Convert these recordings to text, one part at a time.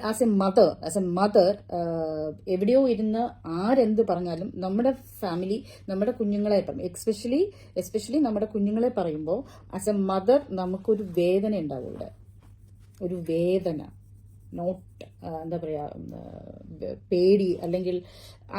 As A mother എവിടെയോ ഇരുന്ന് ആരെന്ത് പറഞ്ഞാലും നമ്മുടെ ഫാമിലി, നമ്മുടെ കുഞ്ഞുങ്ങളെ, എസ്പെഷ്യലി നമ്മുടെ കുഞ്ഞുങ്ങളെ പറയുമ്പോൾ ആസ് എ മദർ നമുക്കൊരു വേദന ഉണ്ടാവും ഇവിടെ, ഒരു വേദന. നോട്ട് എന്താ പറയുക, പേടി അല്ലെങ്കിൽ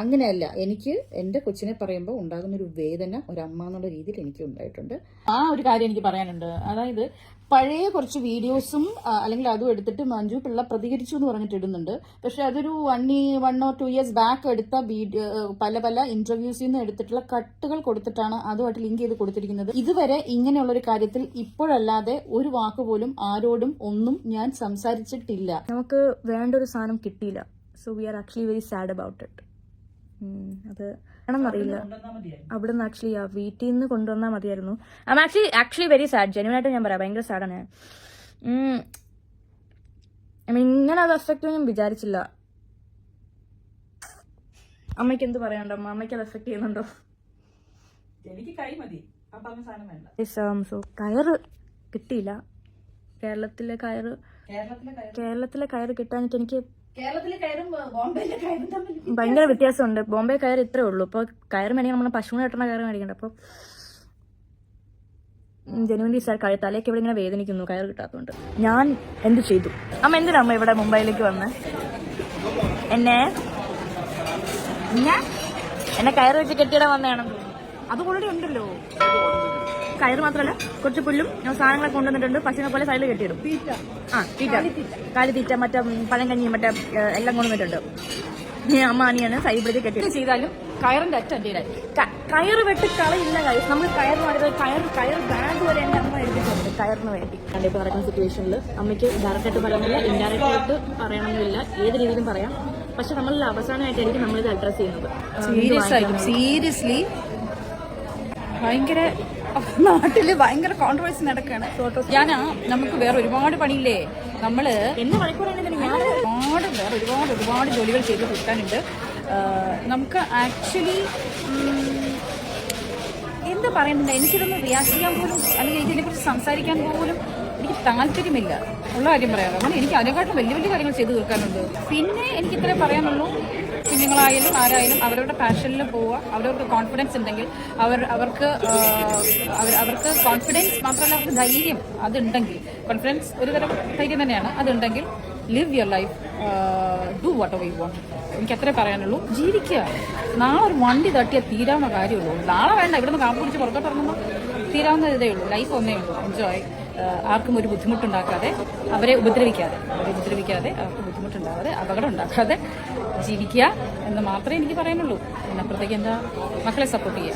അങ്ങനെയല്ല. എനിക്ക് എൻ്റെ കൊച്ചിനെ പറയുമ്പോൾ ഉണ്ടാകുന്നൊരു വേദന ഒരമ്മ എന്നുള്ള രീതിയിൽ എനിക്ക് ഉണ്ടായിട്ടുണ്ട്. ആ ഒരു കാര്യം എനിക്ക് പറയാനുണ്ട്. അതായത് പഴയ കുറച്ച് വീഡിയോസും അല്ലെങ്കിൽ അതും എടുത്തിട്ട് മഞ്ജു പിള്ള പ്രതികരിച്ചു എന്ന് പറഞ്ഞിട്ട് ഇടുന്നുണ്ട്. പക്ഷെ അതൊരു 1 or 2 years ബാക്ക് എടുത്ത വീഡിയോ, പല ഇന്റർവ്യൂസിൽ നിന്ന് എടുത്തിട്ടുള്ള കട്ടുകൾ കൊടുത്തിട്ടാണ് അതുമായിട്ട് ലിങ്ക് ചെയ്ത് കൊടുത്തിരിക്കുന്നത്. ഇതുവരെ ഇങ്ങനെയുള്ളൊരു കാര്യത്തിൽ ഇപ്പോഴല്ലാതെ ഒരു വാക്ക് പോലും ആരോടും ഒന്നും ഞാൻ സംസാരിച്ചിട്ടില്ല. നമുക്ക് വേണ്ട ഒരു സാധനം കിട്ടിയില്ല. So we are actually very sad about it. അത് ആണെന്നറിയില്ല. അവിടെ നിന്ന് ആക്ച്വലി വീട്ടിൽ നിന്ന് കൊണ്ടുവന്നാൽ മതിയായിരുന്നു. I'm actually very sad. ജെന്യൂനായിട്ട് ഞാൻ പറയാം, ഭയങ്കര സാഡാണ്. ഇങ്ങനെ അത് അഫക്റ്റ് ഞാൻ വിചാരിച്ചില്ല. അമ്മയ്ക്ക് എന്ത് പറയാനുണ്ടോ? അമ്മയ്ക്ക് അത് എഫക്ട് ചെയ്യുന്നുണ്ടോ? സോ കയറ് കിട്ടിയില്ല. കേരളത്തിലെ കയറ് കിട്ടാനിട്ട് എനിക്ക് ഭയങ്കര വ്യത്യാസമുണ്ട്. ബോംബെ കയർ ഇത്രേ ഉള്ളൂ. ഇപ്പൊ കയറ് മേടിക്കാൻ നമ്മൾ പശുവിനെ കെട്ടുന്ന കയറ് മേടിക്കണ്ട. അപ്പൊ ജനുവലി സാർ തലയൊക്കെ ഇവിടെ ഇങ്ങനെ വേദനിക്കുന്നു കയർ കിട്ടാത്തതുകൊണ്ട്. ഞാൻ എന്ത് ചെയ്തു? അമ്മ എന്തിനാ അമ്മ ഇവിടെ മുംബൈയിലേക്ക് വന്ന് എന്നെ കയറ് വെച്ച് കെട്ടിയിടാൻ വന്നതാണെന്ന് തോന്നുന്നു. അത് ഓൾറെഡി ഉണ്ടല്ലോ. കയറ് മാത്രമല്ല, കുറച്ച് പുല്ലും സാധനങ്ങളൊക്കെ കൊണ്ടുവന്നിട്ടുണ്ട്. പശുവിനെ പോലെ സൈഡിൽ കെട്ടിയിടും. തീറ്റ, കാലിത്തീറ്റ, മറ്റേ പഴങ്കഞ്ഞി, മറ്റേ എല്ലാം കൊണ്ടുവന്നിട്ടുണ്ട്. അമ്മ അനിയാണ് സൈഡിലേക്ക് കെട്ടി ചെയ്താലും കയറിന്റെ അറ്റ കയറ് വെട്ടി കളയില്ല. നമ്മൾ കയറ് മാറിയത് കയർ ബാഗ് വരെ എന്റെ അമ്മ എടുത്തിട്ടുണ്ട് കയറിന് വേണ്ടി. ഇപ്പൊ നടക്കുന്ന സിറ്റുവേഷനിൽ അമ്മയ്ക്ക് ഡയറക്റ്റായിട്ട് പറയുന്നില്ല, ഇൻഡയറക്റ്റ് ആയിട്ട് പറയണമെന്നില്ല, ഏത് രീതിയിലും പറയാം. പക്ഷെ നമ്മളിൽ അവസാനമായിട്ടായിരിക്കും നമ്മളിത് അഡ്രസ് ചെയ്യുന്നത്. സീരിയസ്ലി ഭയങ്കര നാട്ടില് ഭയങ്കര കോൺട്രവേഴ്സി നടക്കുകയാണ്. നമുക്ക് വേറെ ഒരുപാട് പണിയില്ലേ. നമ്മള് എന്നെ മണിക്കൂറാണെങ്കിൽ ഞാൻ ഒരുപാട് ജോലികൾ ചെയ്ത് തീർക്കാനുണ്ട്. നമുക്ക് ആക്ച്വലി എന്താ പറയുന്നില്ല, എനിക്കിതൊന്ന് റിയാക്ട് ചെയ്യാൻ പോലും അല്ലെങ്കിൽ ഇതിനെക്കുറിച്ച് സംസാരിക്കാൻ പോലും എനിക്ക് താല്പര്യമില്ല. ഉള്ള കാര്യം പറയാം. കാരണം എനിക്ക് അതിനെക്കാട്ടും വലിയ കാര്യങ്ങൾ ചെയ്തു തീർക്കാനുണ്ട്. പിന്നെ എനിക്ക് ഇത്രയും പറയാനുള്ളൂ, കുഞ്ഞുങ്ങളായാലും ആരായാലും അവരവരുടെ പാഷനിൽ പോവുക. അവരവർക്ക് കോൺഫിഡൻസ് ഉണ്ടെങ്കിൽ അവർക്ക് കോൺഫിഡൻസ് മാത്രമല്ല, അവർക്ക് ധൈര്യം അതുണ്ടെങ്കിൽ, കോൺഫിഡൻസ് ഒരു തരം ധൈര്യം തന്നെയാണ്, അതുണ്ടെങ്കിൽ live your life, do whatever you want. എനിക്ക് അത്രേ പറയാനുള്ളൂ. ജീവിക്കുക. നാളെ ഒരു വണ്ടി തട്ടിയാൽ തീരാവുന്ന കാര്യമുള്ളൂ. നാളെ വേണ്ട, ഇവിടെ നിന്ന് കാപ്പ് പിടിച്ച് പുറത്തോട്ട് ഇറങ്ങുമ്പോൾ തീരാവുന്ന ഇതേ ഉള്ളൂ. ലൈഫ് ഒന്നേ ഉള്ളൂ. എൻജോയ്. ആർക്കും ഒരു ബുദ്ധിമുട്ടുണ്ടാക്കാതെ, അവരെ ഉപദ്രവിക്കാതെ, അവർക്ക് ബുദ്ധിമുട്ടുണ്ടാകാതെ, അപകടം ഉണ്ടാക്കാതെ ജീവിക്കുക എന്ന് മാത്രമേ എനിക്ക് പറയാനുള്ളൂ. അതിനപ്പുറത്തേക്ക് എന്താ, മക്കളെ സപ്പോർട്ട് ചെയ്യുക.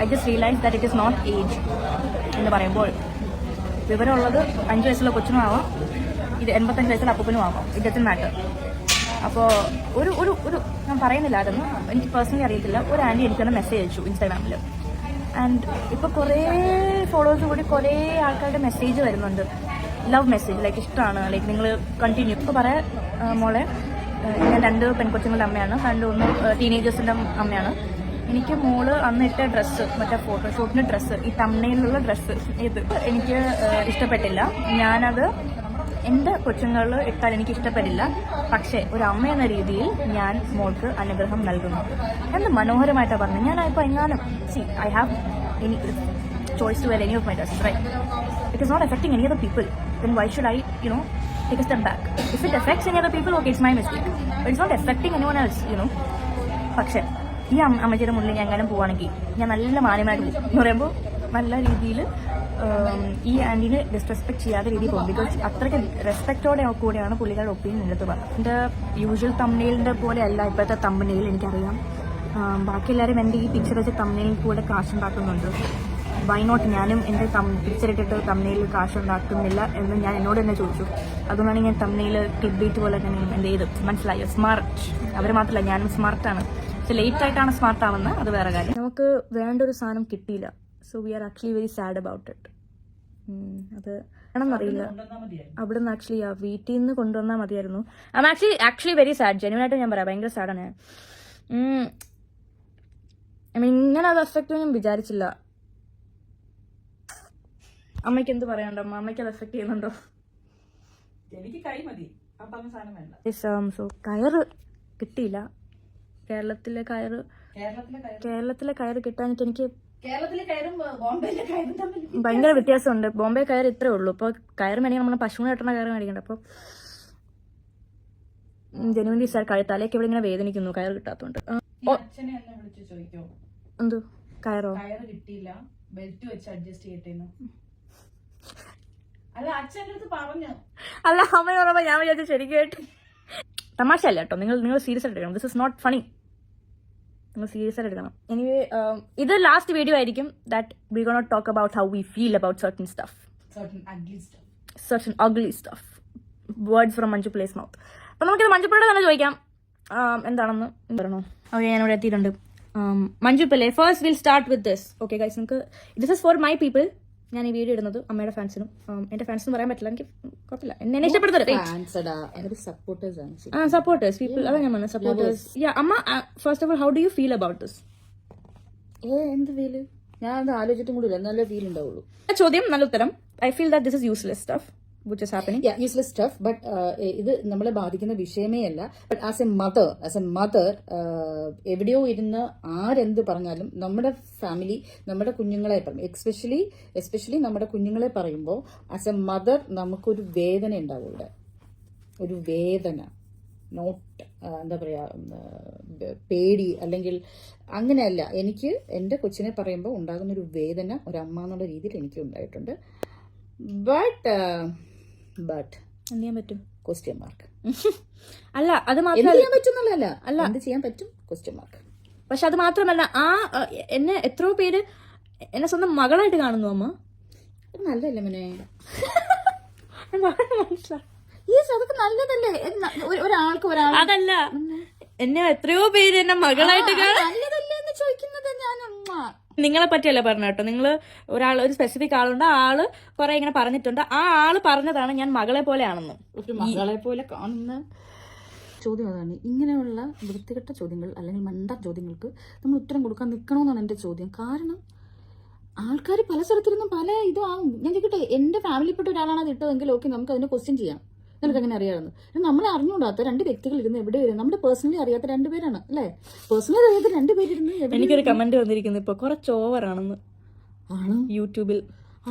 I just realise that it is not age എന്ന് പറയുമ്പോൾ വിവരമുള്ളത് 5 വയസ്സുള്ള കൊച്ചിനും ആവാം, ഇത് 85 വയസ്സുള്ള അപ്പൂപ്പനും ആവാം. It doesn't matter. അപ്പോൾ ഒരു ഞാൻ പറയുന്നില്ലായിരുന്നു, എനിക്ക് പേഴ്സണലി അറിയത്തില്ല, ഒരു ആൻറ്റി എനിക്കൊന്ന് മെസ്സേജ് അയച്ചു ഇൻസ്റ്റാഗ്രാമിൽ. ആൻഡ് ഇപ്പോൾ കുറേ ഫോളോവേഴ്സ് കൂടി കുറേ ആൾക്കാരുടെ മെസ്സേജ് വരുന്നുണ്ട്, ലവ് മെസ്സേജ്, ലൈക്ക് ഇഷ്ടമാണ്, ലൈക്ക് നിങ്ങൾ കണ്ടിന്യൂ. ഇപ്പോൾ പറയാം മോളെ, ഞാൻ 2 പെൺകൊച്ചുങ്ങളുടെ അമ്മയാണ്, 1 ടീനേജേഴ്സിൻ്റെ അമ്മയാണ്. എനിക്ക് മോള് അന്നിട്ട ഡ്രസ്സ്, മറ്റേ ഫോട്ടോഷൂട്ടിന് ഡ്രസ്സ്, ഈ തമ്മനയിലുള്ള ഡ്രസ്സ്, ഇത് എനിക്ക് ഇഷ്ടപ്പെട്ടില്ല. ഞാനത് എൻ്റെ കൊച്ചുങ്ങളിൽ ഇട്ടാൽ എനിക്ക് ഇഷ്ടപ്പെടില്ല. പക്ഷേ ഒരു അമ്മ എന്ന രീതിയിൽ ഞാൻ മോൾക്ക് അനുഗ്രഹം നൽകുന്നു എന്ന് മനോഹരമായിട്ടാണ് പറഞ്ഞു. ഞാൻ ഇപ്പോൾ എങ്ങാനും I have any choice to wear any of my dress, right? It is not affecting any other people. then why should I take a step back? If it affects any other people, okay, it's my mistake, but it's not affecting anyone else, പക്ഷേ ഈ അമ്മച്ചിയുടെ മുന്നിൽ ഞാൻ എങ്ങനെ പോവുകയാണെങ്കിൽ ഞാൻ നല്ല മാന്യമായിട്ട് പോകും എന്ന് പറയുമ്പോൾ നല്ല രീതിയിൽ ഈ ആൻറ്റീനെ ഡിസ്റെസ്പെക്ട് ചെയ്യാത്ത രീതിയിൽ പോകും. ബിക്കോസ് അത്രയ്ക്ക് റെസ്പെക്റ്റോടെ കൂടെയാണ് പുള്ളികളുടെ ഒപ്പീനിയൻ എടുത്ത് പറഞ്ഞത്. എൻ്റെ യൂഷ്വൽ തമ്പനെയിലിൻ്റെ പോലെ അല്ല ഇപ്പോഴത്തെ തമ്പനെയിൽ, എനിക്കറിയാം. ബാക്കി എല്ലാവരും എൻ്റെ ഈ പിക്ചർ വെച്ച് തമ്പനെയിൽ കൂടെ കാശുണ്ടാക്കുന്നുണ്ട്. വൈ നോട്ട് ഞാനും എൻ്റെ പിക്ചർ ഇട്ടിട്ട് തമ്പനെയിൽ കാശുണ്ടാക്കുന്നില്ല എന്ന് ഞാൻ എന്നോട് തന്നെ ചോദിച്ചു. അതുകൊണ്ടാണ് ഞാൻ തമ്പനെയിൽ ക്ലിപ്പ് ബീറ്റ് പോലെ തന്നെ എൻ്റെ ഇത് മനസ്സിലായോ, സ്മാർട്ട്. അവർ മാത്രമല്ല, ഞാനും സ്മാർട്ടാണ്. പക്ഷെ ലേറ്റ് ആയിട്ടാണ് സ്മാർട്ട് ആവുന്നത്, അത് വേറെ കാര്യം. നമുക്ക് വേണ്ട ഒരു സാധനം കിട്ടിയില്ല. So we are actually very sad about it. അത് ആണെന്നറിയില്ല. അവിടെ നിന്ന് ആക്ച്വലി വീട്ടിൽ നിന്ന് കൊണ്ടുവന്നാൽ മതിയായിരുന്നു. I'm actually very sad. ജെന്യൂനായിട്ട് ഞാൻ പറയാം, ഭയങ്കര സാഡാണ്. ഇങ്ങനെ അത് അഫക്റ്റ് ഞാൻ വിചാരിച്ചില്ല. അമ്മയ്ക്ക് എന്ത് പറയാനുണ്ടോ? അമ്മയ്ക്ക് അത് എഫക്ട് ചെയ്യുന്നുണ്ടോ? എനിക്ക് കൈ മതി. സോ കയറ് കിട്ടിയില്ല. കേരളത്തിലെ കയറ് കിട്ടാഞ്ഞിട്ട് എനിക്ക് കേരളത്തിലെ കയറും ബോംബെയിലെ കയറും തമ്മിൽ ഭയങ്കര വ്യത്യാസമുണ്ട്. ബോംബെ കയർ ഇത്രേ ഉള്ളൂ. ഇപ്പോൾ കയറ് മേടിക്കാൻ നമ്മളെ പശുവിനെ കെട്ടണ കയറ് മേടിക്കണ്ട. അപ്പോൾ ജനുവലി സാർ തലേക്ക് ഇവിടെ ഇങ്ങനെ വേദനിക്കുന്നു കയറ് കിട്ടാത്തതുകൊണ്ട്. അച്ഛനെ എന്നെ വിളിച്ചു ചോദിക്കോ എന്തോ കയറോ കയറ് കിട്ടിയില്ല, ബെൽറ്റ് വെച്ച് അഡ്ജസ്റ്റ് ചെയ്യട്ടെന്ന്. അല്ല അച്ഛൻ്റെ അടുത്ത് പറഞ്ഞു. അല്ല അമ്മ പറയുമ്പോ ഞാൻ വിചാരിച്ചു ശരിക്കും തമാശ അല്ല കേട്ടോ. നിങ്ങൾ സീരിയസ് ആയിട്ട് എടുക്കണം. This is not funny. നിങ്ങൾ സീരിയസ് ആയിട്ട് എടുക്കണം. എനിവേ ഇത് ലാസ്റ്റ് വീഡിയോ ആയിരിക്കും that we gonna talk about how we feel about certain stuff, certain ugly stuff. Words from Manju Pillai's mouth. അപ്പൊ നമുക്കിത് മഞ്ജുപ്പിള്ളയുടെ തന്നെ ചോദിക്കാം എന്താണെന്ന് പറയണോ? ഓക്കെ, ഞാനിവിടെ എത്തിയിട്ടുണ്ട്. Manju Pillai, first will start with this. Okay guys, നമുക്ക് this is for my people. ഞാൻ ഈ വീഡിയോ ഇടുന്നത് അമ്മയുടെ ഫാൻസിനും എന്റെ ഫാൻസിനും പറയാൻ പറ്റില്ല, എനിക്ക് കുഴപ്പമില്ല, എന്നെ ഇഷ്ടപ്പെടുന്നത് സപ്പോർട്ടേഴ്സ് പീപ്പിൾ. അതാ ഞാൻ പറഞ്ഞത്, സപ്പോർട്ടേഴ്സ്. അമ്മ, first of all how do you feel about this? എന്ത് ഫീല്? ഞാൻ അത് ആലോചിച്ചിട്ടും കൂടി ഇല്ല, നല്ല ഫീൽ ഉണ്ടാവുള്ളൂ. ചോദ്യം നല്ല ഉത്തരം. I feel that this is useless stuff which is happening. Yeah, useless stuff, but ഇത് നമ്മളെ ബാധിക്കുന്ന വിഷയമേ അല്ല. ബട്ട് ആസ് എ മദർ എവിടെയോ ഇരുന്ന് ആരെന്ത് പറഞ്ഞാലും നമ്മുടെ ഫാമിലി, നമ്മുടെ കുഞ്ഞുങ്ങളെ പറയും, എസ്പെഷ്യലി നമ്മുടെ കുഞ്ഞുങ്ങളെ പറയുമ്പോൾ ആസ് എ മദർ നമുക്കൊരു വേദന ഉണ്ടാവും. ഇവിടെ ഒരു വേദന, നോട്ട് എന്താ പറയുക, പേടി അല്ലെങ്കിൽ അങ്ങനെയല്ല. എനിക്ക് എൻ്റെ കൊച്ചിനെ പറയുമ്പോൾ ഉണ്ടാകുന്നൊരു വേദന ഒരമ്മ എന്നുള്ള രീതിയിൽ എനിക്ക് ഉണ്ടായിട്ടുണ്ട്. ബട്ട് എന്ത് ചെയ്യാൻ പറ്റും? Question mark. അല്ല അത് എന്ത് ചെയ്യാൻ പറ്റുന്നല്ല, അല്ല എന്ത് ചെയ്യാൻ പറ്റും? Question mark. പക്ഷെ അത് മാത്രമല്ല, എന്നെ എത്രയോ പേര് എന്നെ സ്വന്തം മകളായിട്ട് കാണുന്നു. അമ്മ നല്ലല്ലേ മോനെ? മനസ്സിലായി. അതൊക്കെ നല്ലതല്ലേ? അതല്ല, എന്നെ എത്രയോ പേര് എന്നെ മകളായിട്ട് നല്ലതല്ലേ എന്ന് ചോദിക്കുന്നത് ഞാൻ. നിങ്ങളെ പറ്റിയല്ല പറഞ്ഞ കേട്ടോ. നിങ്ങള് ഒരു സ്പെസിഫിക് ആളുണ്ട്, ആ ആള് കുറെ ഇങ്ങനെ പറഞ്ഞിട്ടുണ്ട്. ആ ആള് പറഞ്ഞതാണ് ഞാൻ മകളെ പോലെയാണെന്ന്. ഒരു മകളെ പോലെ കാണുന്ന ചോദ്യം അതാണ്. ഇങ്ങനെയുള്ള വൃത്തികെട്ട ചോദ്യങ്ങൾ അല്ലെങ്കിൽ മണ്ട ചോദ്യങ്ങൾക്ക് നമ്മൾ ഉത്തരം കൊടുക്കാൻ നിൽക്കണമെന്നാണ് എൻ്റെ ചോദ്യം. കാരണം ആൾക്കാർ പല സ്ഥലത്തിരുന്നും പല ഇതാവും. ഞാൻ ചോദിക്കട്ടെ, എൻ്റെ ഫാമിലിപ്പെട്ട ഒരാളാണ് അത് ഇട്ടതെങ്കിൽ ഓക്കെ, നമുക്ക് അതിനെ ക്വസ്റ്റ്യൻ ചെയ്യാം. നിനക്ക് അങ്ങനെ അറിയാമെന്ന്. നമ്മൾ അറിഞ്ഞുകൂടാത്ത രണ്ട് വ്യക്തികൾ ഇരുന്ന് എവിടെ വരും? നമ്മുടെ പേഴ്സണലി അറിയാത്ത രണ്ടുപേരാണ് അല്ലേ? പേഴ്സണലി അറിയാത്ത രണ്ടുപേരിരുന്ന്. എനിക്കൊരു കമന്റ് വന്നിരിക്കുന്നു ഇപ്പൊ, കുറച്ച് ഓവറാണെന്ന്. യൂട്യൂബിൽ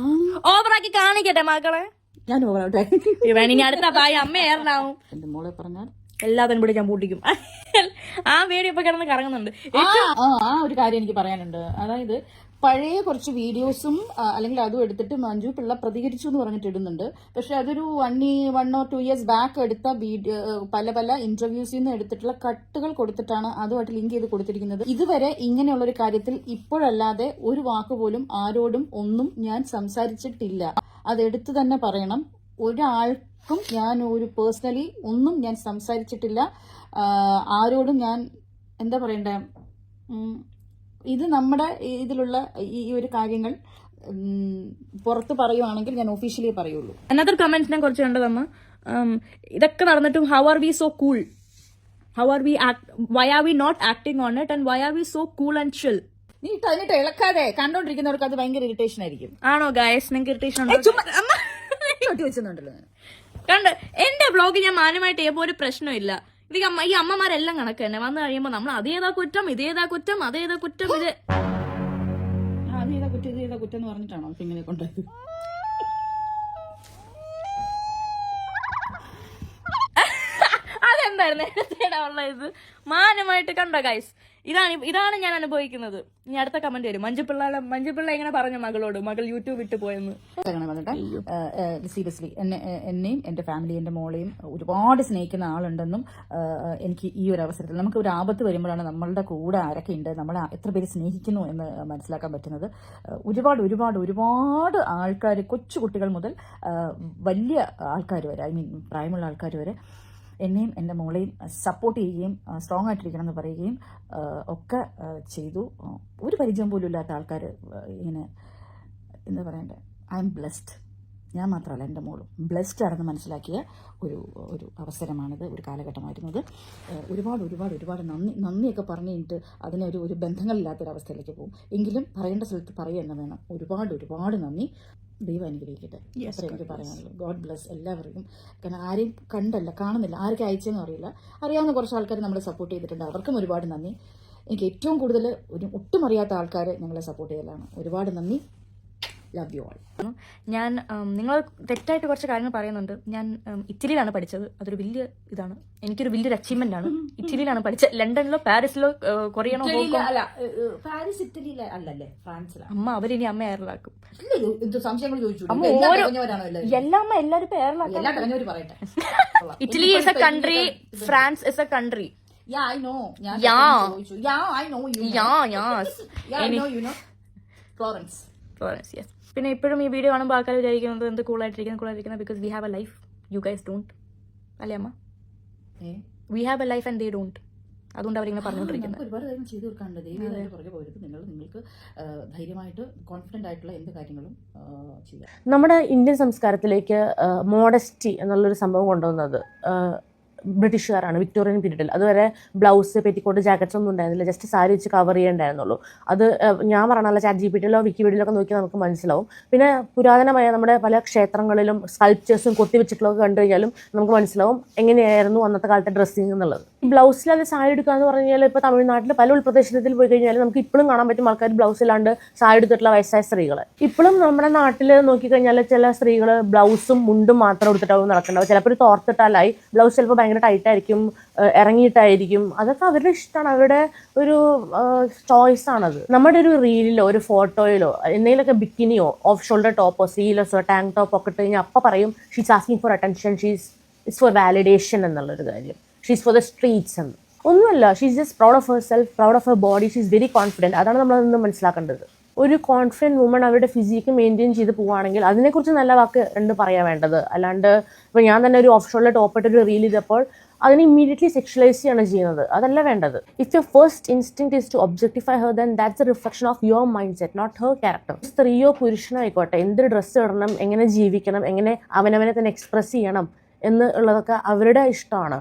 ഓവറാക്കി കാണിക്കട്ടെ മക്കളെ. ഞാൻ ഓവറാവട്ടെ? ഇനി അടുത്ത പായ അമ്മയായിരുന്നാവും. എന്റെ മോളെ പറഞ്ഞാൽ എല്ലാത്തിനും കൂടി ഞാൻ പൂട്ടിക്കും. ആ വീഡിയോ ഇപ്പൊ കിടന്ന് കറങ്ങുന്നുണ്ട്. ആ ഒരു കാര്യം എനിക്ക് പറയാനുണ്ട്. അതായത് പഴയ കുറച്ച് വീഡിയോസും അല്ലെങ്കിൽ അതും എടുത്തിട്ട് മഞ്ജു പിള്ള പ്രതികരിച്ചു എന്ന് പറഞ്ഞിട്ട് ഇടുന്നുണ്ട്. പക്ഷെ അതൊരു 1 or 2 years ബാക്ക് എടുത്ത വീഡിയോ, പല ഇന്റർവ്യൂസിൽ നിന്ന് എടുത്തിട്ടുള്ള കട്ടുകൾ കൊടുത്തിട്ടാണ് അതുമായിട്ട് ലിങ്ക് ചെയ്ത് കൊടുത്തിരിക്കുന്നത്. ഇതുവരെ ഇങ്ങനെയുള്ളൊരു കാര്യത്തിൽ ഇപ്പോഴല്ലാതെ ഒരു വാക്ക് പോലും ആരോടും ഒന്നും ഞാൻ സംസാരിച്ചിട്ടില്ല. അതെടുത്ത് തന്നെ പറയണം. ഒരാൾക്കും ഞാൻ ഒരു പേഴ്സണലി ഒന്നും ഞാൻ സംസാരിച്ചിട്ടില്ല. ആരോടും ഞാൻ എന്താ പറയണ്ടേ, ഇത് നമ്മുടെ ഇതിലുള്ള ഈ ഒരു കാര്യങ്ങൾ പുറത്ത് പറയുവാണെങ്കിൽ ഞാൻ ഒഫീഷ്യലി പറയുള്ളൂ. അനദർ കമന്റ് ഞാൻ കുറച്ച് കണ്ടതമ്മ, ഇതൊക്കെ നടന്നിട്ടും how are we so cool, why are we not acting on it, and why are we so cool and chill. നീ അതിനിട്ട് ഇളക്കാതെ കണ്ടോണ്ടിരിക്കുന്നവർക്ക് അത് ഭയങ്കര ഇറിറ്റേഷൻ ആയിരിക്കും. ആണോ ഗായസ്? നിങ്ങൾക്ക് ഇറിറ്റേഷൻ വെച്ചുണ്ടല്ലോ. കണ്ട് എന്റെ വ്ളോഗ് ഞാൻ മാന്യമായിട്ട് ചെയ്യുമ്പോൾ ഒരു പ്രശ്നമില്ല. ഇത് ഈ അമ്മമാരെല്ലാം കണക്ക് തന്നെ. വന്നു കഴിയുമ്പോൾ നമ്മൾ അതേതാ കുറ്റം, ഇതേതാ കുറ്റം, അതേതാ കുറ്റം, ഇത് അതേതാ കുറ്റം, ഇതേതാ കുറ്റം എന്ന് പറഞ്ഞിട്ടാണോ ഇങ്ങനെ കൊണ്ടുപോയത്? അതെന്തായിരുന്നു നേരത്തേടാ ഉള്ള ഇത്? മാന്യമായിട്ട് കണ്ടോ ഗൈസ്? ഇതാണ് ഞാൻ അനുഭവിക്കുന്നത്. ഇനി അടുത്ത കമന്റ് വരും, മഞ്ജുപിള്ള ഇങ്ങനെ പറഞ്ഞു മകളോട്, മകൾ യൂട്യൂബ് വിട്ടു പോയെന്ന്. സീരിയസ്ലി എന്നെയും എന്റെ ഫാമിലി, എന്റെ മോളെയും ഒരുപാട് സ്നേഹിക്കുന്ന ആളുണ്ടെന്നും എനിക്ക് ഈ ഒരു അവസരത്തിൽ നമുക്ക് ഒരു ആപത്ത് വരുമ്പോഴാണ് നമ്മളുടെ കൂടെ ആരൊക്കെ ഉണ്ട്, നമ്മളെ എത്ര പേര് സ്നേഹിക്കുന്നു എന്ന് മനസ്സിലാക്കാൻ പറ്റുന്നത്. ഒരുപാട് ആൾക്കാർ, കൊച്ചുകുട്ടികൾ മുതൽ വലിയ ആൾക്കാർ വരെ, ഐ മീൻ പ്രായമുള്ള ആൾക്കാർ വരെ എന്നെയും എൻ്റെ മോളെയും സപ്പോർട്ട് ചെയ്യുകയും സ്ട്രോങ് ആയിട്ടിരിക്കണം എന്ന് പറയുകയും ഒക്കെ ചെയ്തു. ഒരു പരിചയം പോലും ഇല്ലാത്ത ആൾക്കാർ ഇങ്ങനെ എന്താ പറയണ്ടേ, ഐ എം ബ്ലെസ്ഡ്. ഞാൻ മാത്രമല്ല, എൻ്റെ മോളും ബ്ലെസ്ഡ് ആണെന്ന് മനസ്സിലാക്കിയ ഒരു അവസരമാണിത്, ഒരു കാലഘട്ടമായിരുന്നത്. ഒരുപാട് നന്ദിയൊക്കെ പറഞ്ഞു കഴിഞ്ഞിട്ട് അതിനെ ഒരു ബന്ധങ്ങളില്ലാത്തൊരവസ്ഥയിലേക്ക് പോകും. എങ്കിലും പറയേണ്ട സ്ഥലത്ത് പറയുക തന്നെ വേണം. ഒരുപാട് നന്ദി. ദൈവം അനുഗ്രഹിക്കട്ടെ. അത്ര എനിക്ക് പറയാനുള്ളൂ. ഗോഡ് ബ്ലസ് എല്ലാവർക്കും. കാരണം ആരെയും കണ്ടല്ല, കാണുന്നില്ല, ആരൊക്കെ അയച്ചെന്നും അറിയില്ല. അറിയാവുന്ന കുറച്ച് ആൾക്കാർ നമ്മളെ സപ്പോർട്ട് ചെയ്തിട്ടുണ്ട്. അവർക്കും ഒരുപാട് നന്ദി. എനിക്ക് ഏറ്റവും കൂടുതൽ ഒട്ടും അറിയാത്ത ആൾക്കാർ ഞങ്ങളെ സപ്പോർട്ട് ചെയ്തതാണ്. ഒരുപാട് നന്ദി. Love you all. ഞാൻ നിങ്ങൾ തെറ്റായിട്ട് കുറച്ച് കാര്യങ്ങൾ പറയുന്നുണ്ട്. ഞാൻ ഇറ്റലിയിലാണ് പഠിച്ചത്. അതൊരു വലിയ ഇതാണ്, എനിക്കൊരു വലിയൊരു അച്ചീവ്മെന്റ് ആണ്. ഇറ്റലിയിലാണ് പഠിച്ചത്. ലണ്ടനിലോ പാരീസിലോ കൊറിയനോ അല്ല, പാരീസ് ഇറ്റലിയിലെ അല്ലല്ലേ, ഫ്രാൻസിലാണ്. അമ്മ അവരിനി അമ്മ എയറിലാക്കും. സംശയങ്ങൾ ചോദിച്ചു. എല്ലാ അമ്മ എല്ലാവരും ഇപ്പൊ എയറിലാക്കും. എല്ലാ കഴിഞ്ഞവര് പറയട്ടെ. Italy is A country, France is A country. Yeah, I know. I know you. You know. Florence, yes. പിന്നെ ഇപ്പോഴും ഈ വീഡിയോ കാണുമ്പോൾ ആൾക്കാർ വിചാരിക്കുന്നത് എന്ത് കൂളായിട്ടിരിക്കുന്നത് because we have a life, you guys don't. അല്ലേ അമ്മ? We have a life and they don't. അതുകൊണ്ട് അവരിങ്ങനെ പറഞ്ഞുകൊണ്ടിരിക്കുന്നത്. ഒരുപാട് കാര്യം ചെയ്തു കൊടുക്കാനുണ്ട്. ദൈവം പുറകെ പോയിട്ട് നിങ്ങൾക്ക് ധൈര്യമായിട്ട് കോൺഫിഡന്റ് ആയിട്ടുള്ള എന്ത് കാര്യങ്ങളും ചെയ്യാം. നമ്മുടെ ഇന്ത്യൻ സംസ്കാരത്തിലേക്ക് മോഡസ്റ്റി എന്നുള്ളൊരു സംഭവം കൊണ്ടുവന്നത് ബ്രിട്ടീഷുകാരാണ് വിക്ടോറിയൻ പീരീഡിൽ. അതുവരെ ബ്ലൗസ്, പെറ്റിക്കോട്ട്, ജാക്കറ്റ്സ് ഒന്നും ഉണ്ടായിരുന്നില്ല. ജസ്റ്റ് സാരി വെച്ച് കവർ ചെയ്യേണ്ടായിരുന്നുള്ളൂ. അത് ഞാൻ പറഞ്ഞാൽ ChatGPTയിലോ വിക്കിപീഡിയയിലൊക്കെ നോക്കിയാൽ നമുക്ക് മനസ്സിലാവും. പിന്നെ പുരാതനമായ നമ്മുടെ പല ക്ഷേത്രങ്ങളിലും സ്കൾപ്ചേഴ്സും കൊത്തിവെച്ചിട്ടുള്ളതൊക്കെ കണ്ടു കഴിഞ്ഞാലും നമുക്ക് മനസ്സിലാവും എങ്ങനെയായിരുന്നു അന്നത്തെ കാലത്തെ ഡ്രസ്സിങ് എന്നുള്ളത്. ഈ ബ്ലൗസിലത് സാരി എടുക്കുക എന്ന് പറഞ്ഞു കഴിഞ്ഞാൽ ഇപ്പോൾ തമിഴ്നാട്ടിൽ പല ഉൾപ്രദേശത്തിൽ പോയി കഴിഞ്ഞാൽ നമുക്ക് ഇപ്പോഴും കാണാൻ പറ്റും ആൾക്കാർ ബ്ലൗസിലാണ്ട് സാരി എടുത്തിട്ടുള്ള വയസ്സായ സ്ത്രീകൾ. ഇപ്പോഴും നമ്മുടെ നാട്ടിൽ നോക്കിക്കഴിഞ്ഞാൽ ചില സ്ത്രീകൾ ബ്ലൗസും മുണ്ടും മാത്രം എടുത്തിട്ടാവും നടക്കുന്നുണ്ടാവും. ചിലപ്പോൾ ഒരു തോർത്തിട്ടാലായി, ബ്ലൗസ് ചിലപ്പോൾ ഭയങ്കര ടൈറ്റായിരിക്കും, ഇറങ്ങിയിട്ടായിരിക്കും. അതൊക്കെ അവരുടെ ഇഷ്ടമാണ്, അവരുടെ ഒരു ചോയ്സാണത്. നമ്മുടെ ഒരു റീലിലോ ഒരു ഫോട്ടോയിലോ എന്തെങ്കിലുമൊക്കെ ബിക്കിനിയോ ഓഫ് ഷോൾഡർ ടോപ്പോ സീലസോ ടാങ്ക് ടോപ്പോ ഒക്കെ ഇട്ട് കഴിഞ്ഞാൽ അപ്പം പറയും she's asking for attention, it's for validation എന്നുള്ളൊരു കാര്യം. ഷീസ് ഫോർ ദ സ്ട്രീറ്റ്സ് എന്ന് ഒന്നുമല്ല. She's just proud of herself, proud of her body, she's very confident. അതാണ് നമ്മളതൊന്ന് മനസ്സിലാക്കേണ്ടത്. ഒരു കോൺഫിഡൻറ്റ് വുമൺ അവരുടെ ഫിസിക്ക് മെയിൻറ്റെയിൻ ചെയ്ത് പോവുകയാണെങ്കിൽ അതിനെക്കുറിച്ച് നല്ല വാക്ക് രണ്ട് പറയാൻ വേണ്ടത്. അല്ലാണ്ട് ഇപ്പോൾ ഞാൻ തന്നെ ഒരു ഓഫ് ഷോൾഡർ ടോപ്പിട്ടൊരു റീൽ ചെയ്തപ്പോൾ അതിനെ ഇമ്മീഡിയറ്റ്ലി സെക്ഷലൈസ് ചെയ്യാണ് ചെയ്യുന്നത്. അതല്ല വേണ്ടത്. If your first instinct is to objectify her, then that's a reflection of your mindset, not her character. സ്ത്രീയോ പുരുഷനോ ആയിക്കോട്ടെ, എന്തൊരു ഡ്രസ്സ് ഇടണം, എങ്ങനെ ജീവിക്കണം, എങ്ങനെ അവനവനെ തന്നെ എക്സ്പ്രസ് ചെയ്യണം എന്നുള്ളതൊക്കെ അവരുടെ ഇഷ്ടമാണ്.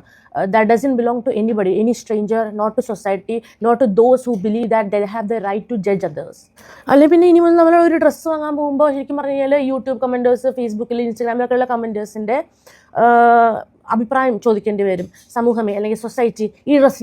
That doesn't belong to anybody, any stranger, not to society, not to those who believe that they have the right to judge others. അല്ലെങ്കിൽ പിന്നെ ഇനി നമ്മൾ ഒരു ഡ്രസ്സ് വാങ്ങാൻ പോകുമ്പോൾ ശരിക്കും പറഞ്ഞു കഴിഞ്ഞാൽ യൂട്യൂബ് കമൻറ്റേഴ്സ്, ഫേസ്ബുക്കിൽ, ഇൻസ്റ്റാഗ്രാമിലൊക്കെയുള്ള കമൻറ്റേഴ്സിൻ്റെ അഭിപ്രായം ചോദിക്കേണ്ടി വരും. സമൂഹമേ അല്ലെങ്കിൽ സൊസൈറ്റി ഈ ഡ്രസ്സ്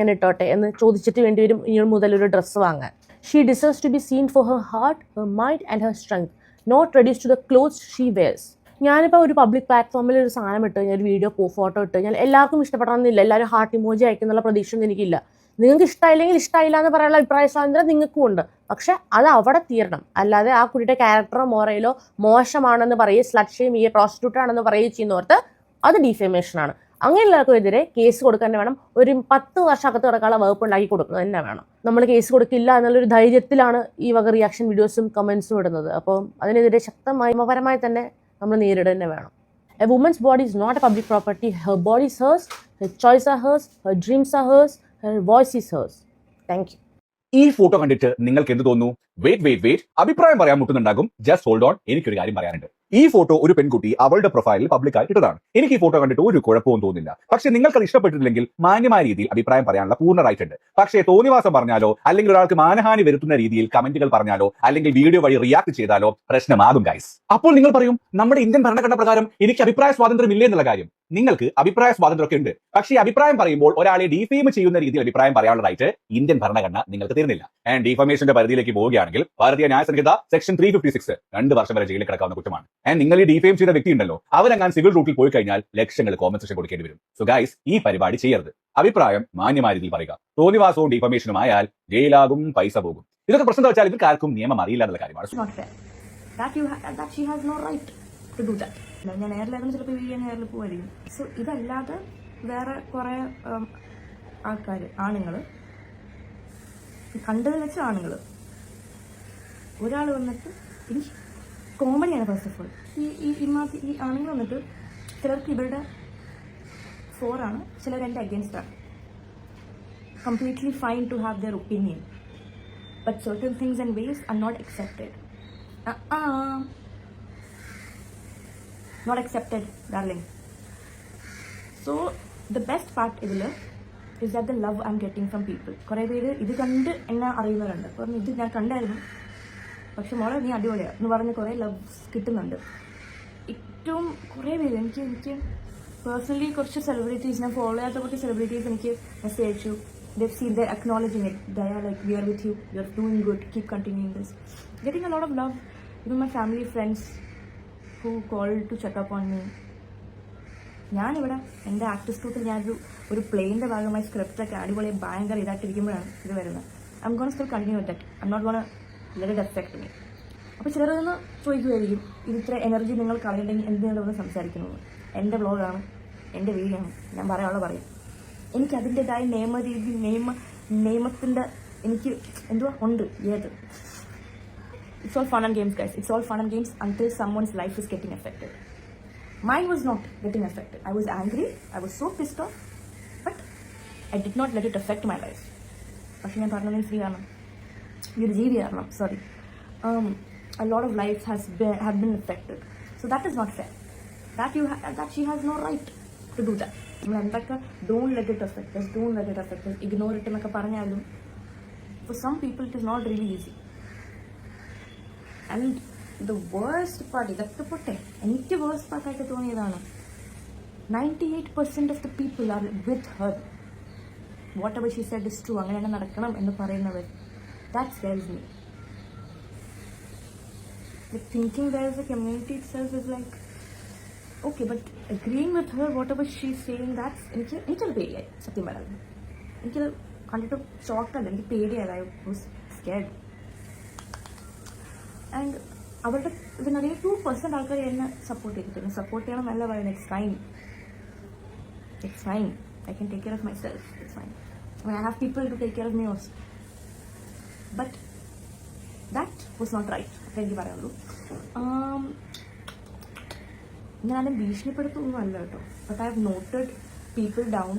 ഞാൻ ഇട്ടോട്ടെ എന്ന് ചോദിച്ചിട്ട് വേണ്ടി വരും ഇനി മുതലൊരു ഡ്രസ്സ് വാങ്ങാൻ. She deserves to be seen for her heart, her mind and her strength, not reduce to the clothes she wears. ഞാനിപ്പോൾ ഒരു പബ്ലിക് പ്ലാറ്റ്ഫോമിൽ ഒരു സാധനം ഇട്ട് കഴിഞ്ഞാൽ, ഒരു വീഡിയോ ഫോട്ടോ ഇട്ട് കഴിഞ്ഞാൽ എല്ലാവർക്കും ഇഷ്ടപ്പെടണമെന്നില്ല. എല്ലാവരും ഹാർട്ട് ഇമോജി അയക്കുന്നുള്ള പ്രതീക്ഷയൊന്നും എനിക്കില്ല. നിങ്ങൾക്ക് ഇഷ്ടമായില്ലെങ്കിൽ ഇഷ്ടമായില്ല എന്ന് പറയാനുള്ള അഭിപ്രായ സ്വാതന്ത്ര്യം നിങ്ങൾക്കും ഉണ്ട്. പക്ഷെ അത് അവിടെ തീരണം. അല്ലാതെ ആ കുട്ടിയുടെ ക്യാരക്ടറോ മോറയിലോ മോശമാണെന്ന് പറയുക, സ്ലട്ട് ഷെയിം ചെയ്യുക, പ്രോസ്റ്റിറ്റ്യൂട്ട് ആണെന്ന് പറയുക ചെയ്യുന്നവർക്ക് അത് ഡിഫേമേഷനാണ്. അങ്ങനെയുള്ളവർക്കെതിരെ കേസ് കൊടുക്കാൻ തന്നെ വേണം. ഒരു 10 വർഷം അകത്ത് കിടക്കാനുള്ള വകുപ്പ് ഉണ്ടാക്കി കൊടുക്കുന്നത് തന്നെ വേണം. നമ്മൾ കേസ് കൊടുക്കില്ല എന്നുള്ളൊരു ധൈര്യത്തിലാണ് ഈ വക റിയാക്ഷൻ വീഡിയോസും കമൻസും ഇടുന്നത്. അപ്പോൾ അതിനെതിരെ ശക്തമായി നിയമപരമായി തന്നെ നമ്മൾ നേരിടുക തന്നെ വേണം. A woman's body is not a public property. Her body is hers, her choices are hers, her dreams are hers, her voice is hers. Thank you. ഈ ഫോട്ടോ കണ്ടിട്ട് നിങ്ങൾക്ക് എന്ത് തോന്നുന്നു? വെയിറ്റ് അഭിപ്രായം പറയാൻ മുട്ടുന്നുണ്ടാകും. ജസ്റ്റ് ഹോൾഡ് ഓൺ, എനിക്കൊരു കാര്യം പറയാനുണ്ട്. ഈ ഫോട്ടോ ഒരു പെൺകുട്ടി അവളുടെ പ്രൊഫൈലിൽ പബ്ലിക്കായി ഇട്ടതാണ്. എനിക്ക് ഈ ഫോട്ടോ കണ്ടിട്ട് ഒരു കുഴപ്പവും തോന്നുന്നില്ല. പക്ഷെ നിങ്ങൾക്കത് ഇഷ്ടപ്പെട്ടിട്ടില്ലെങ്കിൽ മാന്യമായ രീതിയിൽ അഭിപ്രായം പറയാനുള്ള പൂർണ്ണ റൈറ്റ് ഉണ്ട്. പക്ഷേ തോന്നിവാസം പറഞ്ഞാലോ അല്ലെങ്കിൽ ഒരാൾക്ക് മാനഹാനി വരുത്തുന്ന രീതിയിൽ കമന്റുകൾ പറഞ്ഞാലോ അല്ലെങ്കിൽ വീഡിയോ വഴി റിയാക്ട് ചെയ്താലോ പ്രശ്നമാകും ഗൈസ്. അപ്പോൾ നിങ്ങൾ പറയും നമ്മുടെ ഇന്ത്യൻ ഭരണഘടന പ്രകാരം എനിക്ക് അഭിപ്രായ സ്വാതന്ത്ര്യം ഇല്ലേ എന്നുള്ള കാര്യം. നിങ്ങൾക്ക് അഭിപ്രായ സ്വാതന്ത്ര്യമൊക്കെ ഉണ്ട്. പക്ഷേ അഭിപ്രായം പറയുമ്പോൾ ഒരാളെ ഡീഫെയിം ചെയ്യുന്ന രീതിയിൽ അഭിപ്രായം പറയാനുള്ള റൈറ്റ് ഇന്ത്യൻ ഭരണഘടന നിങ്ങൾക്ക് തരുന്നില്ല. ആൻഡ് ഡീഫമേഷന്റെ പരിധിയിലേക്ക് പോവുകയാണെങ്കിൽ ഭാരതീയ ന്യായ സംഹിത സെക്ഷൻ 356 2 വർഷം വരെ ജയിലിൽ കിടക്കാവുന്ന കുറ്റമാണ്. ആൻഡ് നിങ്ങൾ ഈ ഡീഫെയിം ചെയ്ത വ്യക്തി ഉണ്ടല്ലോ, അവരങ്ങനെ സിവിൽ റൂട്ടിൽ പോയി കഴിഞ്ഞാൽ ലക്ഷങ്ങൾ കോമ്പൻസേഷൻ കൊടുക്കേണ്ടി വരും. സോ ഗൈസ്, ഈ പരിപാടി ചെയ്യരുത്. അഭിപ്രായം മാന്യമായ രീതിയിൽ പറയുക. തോന്നിവാസവും ഡീഫമേഷനും ആയാൽ ജയിലാകും, പൈസ പോകും. ഇതൊക്കെ പ്രശ്നം വെച്ചാൽ ഇവർക്കാർക്കും നിയമം അറിയില്ല എന്നുള്ള കാര്യമാണ്. ഞാൻ എയറിലായിരുന്നു, ചിലപ്പോൾ വീഡിയോ എയറിൽ പോകുമായിരിക്കും. സോ ഇതല്ലാതെ വേറെ കുറേ ആണുങ്ങൾ കണ്ടത് വെച്ച ആണുങ്ങൾ, ഒരാൾ വന്നിട്ട് എനിക്ക് കോമഡിയാണ്. ഫസ്റ്റ് ഓഫ് ഓൾ ഈ ആണുങ്ങൾ വന്നിട്ട് ചിലർക്ക് ഇവരുടെ ഫോറാണ്, ചിലർ എൻ്റെ അഗേൻസ്റ്റാണ്. Completely fine to have their opinion, but certain things and ways are not accepted. Not accepted, darling. So the best part ഇതിൽ is that the love I'm getting from people. കുറേ പേര് ഇത് കണ്ട് എന്നെ അറിയുന്നവരുണ്ട്. അപ്പം ഇത് ഞാൻ കണ്ടായിരുന്നു, പക്ഷെ മോളെ നീ അടിപൊളിയാണ് എന്ന് പറഞ്ഞ് കുറേ ലവ്സ് കിട്ടുന്നുണ്ട്. ഏറ്റവും കുറേ പേര് എനിക്ക് പേഴ്സണലി കുറച്ച് സെലിബ്രിറ്റീസ്, ഞാൻ ഫോളോ ചെയ്യാത്ത കുറച്ച് സെലിബ്രിറ്റീസ് എനിക്ക് മെസ്സേജ് അയച്ചു. They've seen, they're acknowledging it. They are like, we are with you, you're doing good, keep continuing this. Getting a lot of love. Even my family, friends who called to check up on me. ഞാനിവിടെ എൻ്റെ actor സ്കൂട്ടിൽ ഒരു പ്ലെയിൻ്റെ ഭാഗമായി സ്ക്രിപ്റ്റൊക്കെ അടിപൊളി ഭയങ്കര ഇതായിട്ടിരിക്കുമ്പോഴാണ് ഇത് വരുന്നത്. I'm gonna still continue with that. I'm not gonna let it affect me. അപ്പോൾ ചിലരൊന്ന് ചോദിക്കുമായിരിക്കും, ഇത് ഇത്ര എനർജി നിങ്ങൾ കളയണ്ടെങ്കിൽ എന്തിനാണ് സംസാരിക്കുന്നത്? എൻ്റെ ബ്ലോഗാണ്, എൻ്റെ വീഡിയോ ആണ്, ഞാൻ പറയാനുള്ള പറയും. എനിക്ക് അതിൻ്റെതായ നിയമരീതി നിയമത്തിൻ്റെ എനിക്ക് ഉണ്ട്. ഏത് it's all fun and games guys, it's all fun and games until someone's life is getting affected. Mine was not getting affected. I was angry, I was so pissed off, but I did not let it affect my life. പക്ഷെ ഞാൻ പറഞ്ഞത് free ആണ്, ഈ ഒരു ജീവി കാരണം, sorry, a lot of lives have been affected. So that is not fair. That she has no right to do that. നമ്മൾ എന്തൊക്കെ don't let it affect us, don't let it affect us, ignore it എന്നൊക്കെ പറഞ്ഞാലും for some people it is not really easy. And the worst part, ഇതൊക്കെ പൊട്ടെ, എനിക്ക് worst പാർട്ടായിട്ട് തോന്നിയതാണ് 98% of the people are with her. Whatever she said is true, അങ്ങനെ തന്നെ നടക്കണം എന്ന് പറയുന്നവർ, that scares me. Like thinking there is a community itself is like, okay, but agreeing with her, whatever she's saying, that's എനിക്കത് പേടിയായി. സത്യം പറയാം, എനിക്കത് കണ്ടിട്ട് ഷോക്കല്ല, എനിക്ക് പേടിയായി. I was scared. ആൻഡ് അവരുടെ ഇതിനറിയാം 2% ആൾക്കാർ എന്നെ സപ്പോർട്ട് ചെയ്തിട്ടുണ്ട്. സപ്പോർട്ട് ചെയ്യണം എന്നല്ല പറയുന്നത്. It's fine. I can take care of myself. It's fine. I mean, I have people to take care of me also. But that was not right. എനിക്ക് പറയാനുള്ളൂ. ഞാൻ അതിനെ ഭീഷണിപ്പെടുത്തൊന്നും അല്ല കേട്ടോ. But I have noted people down.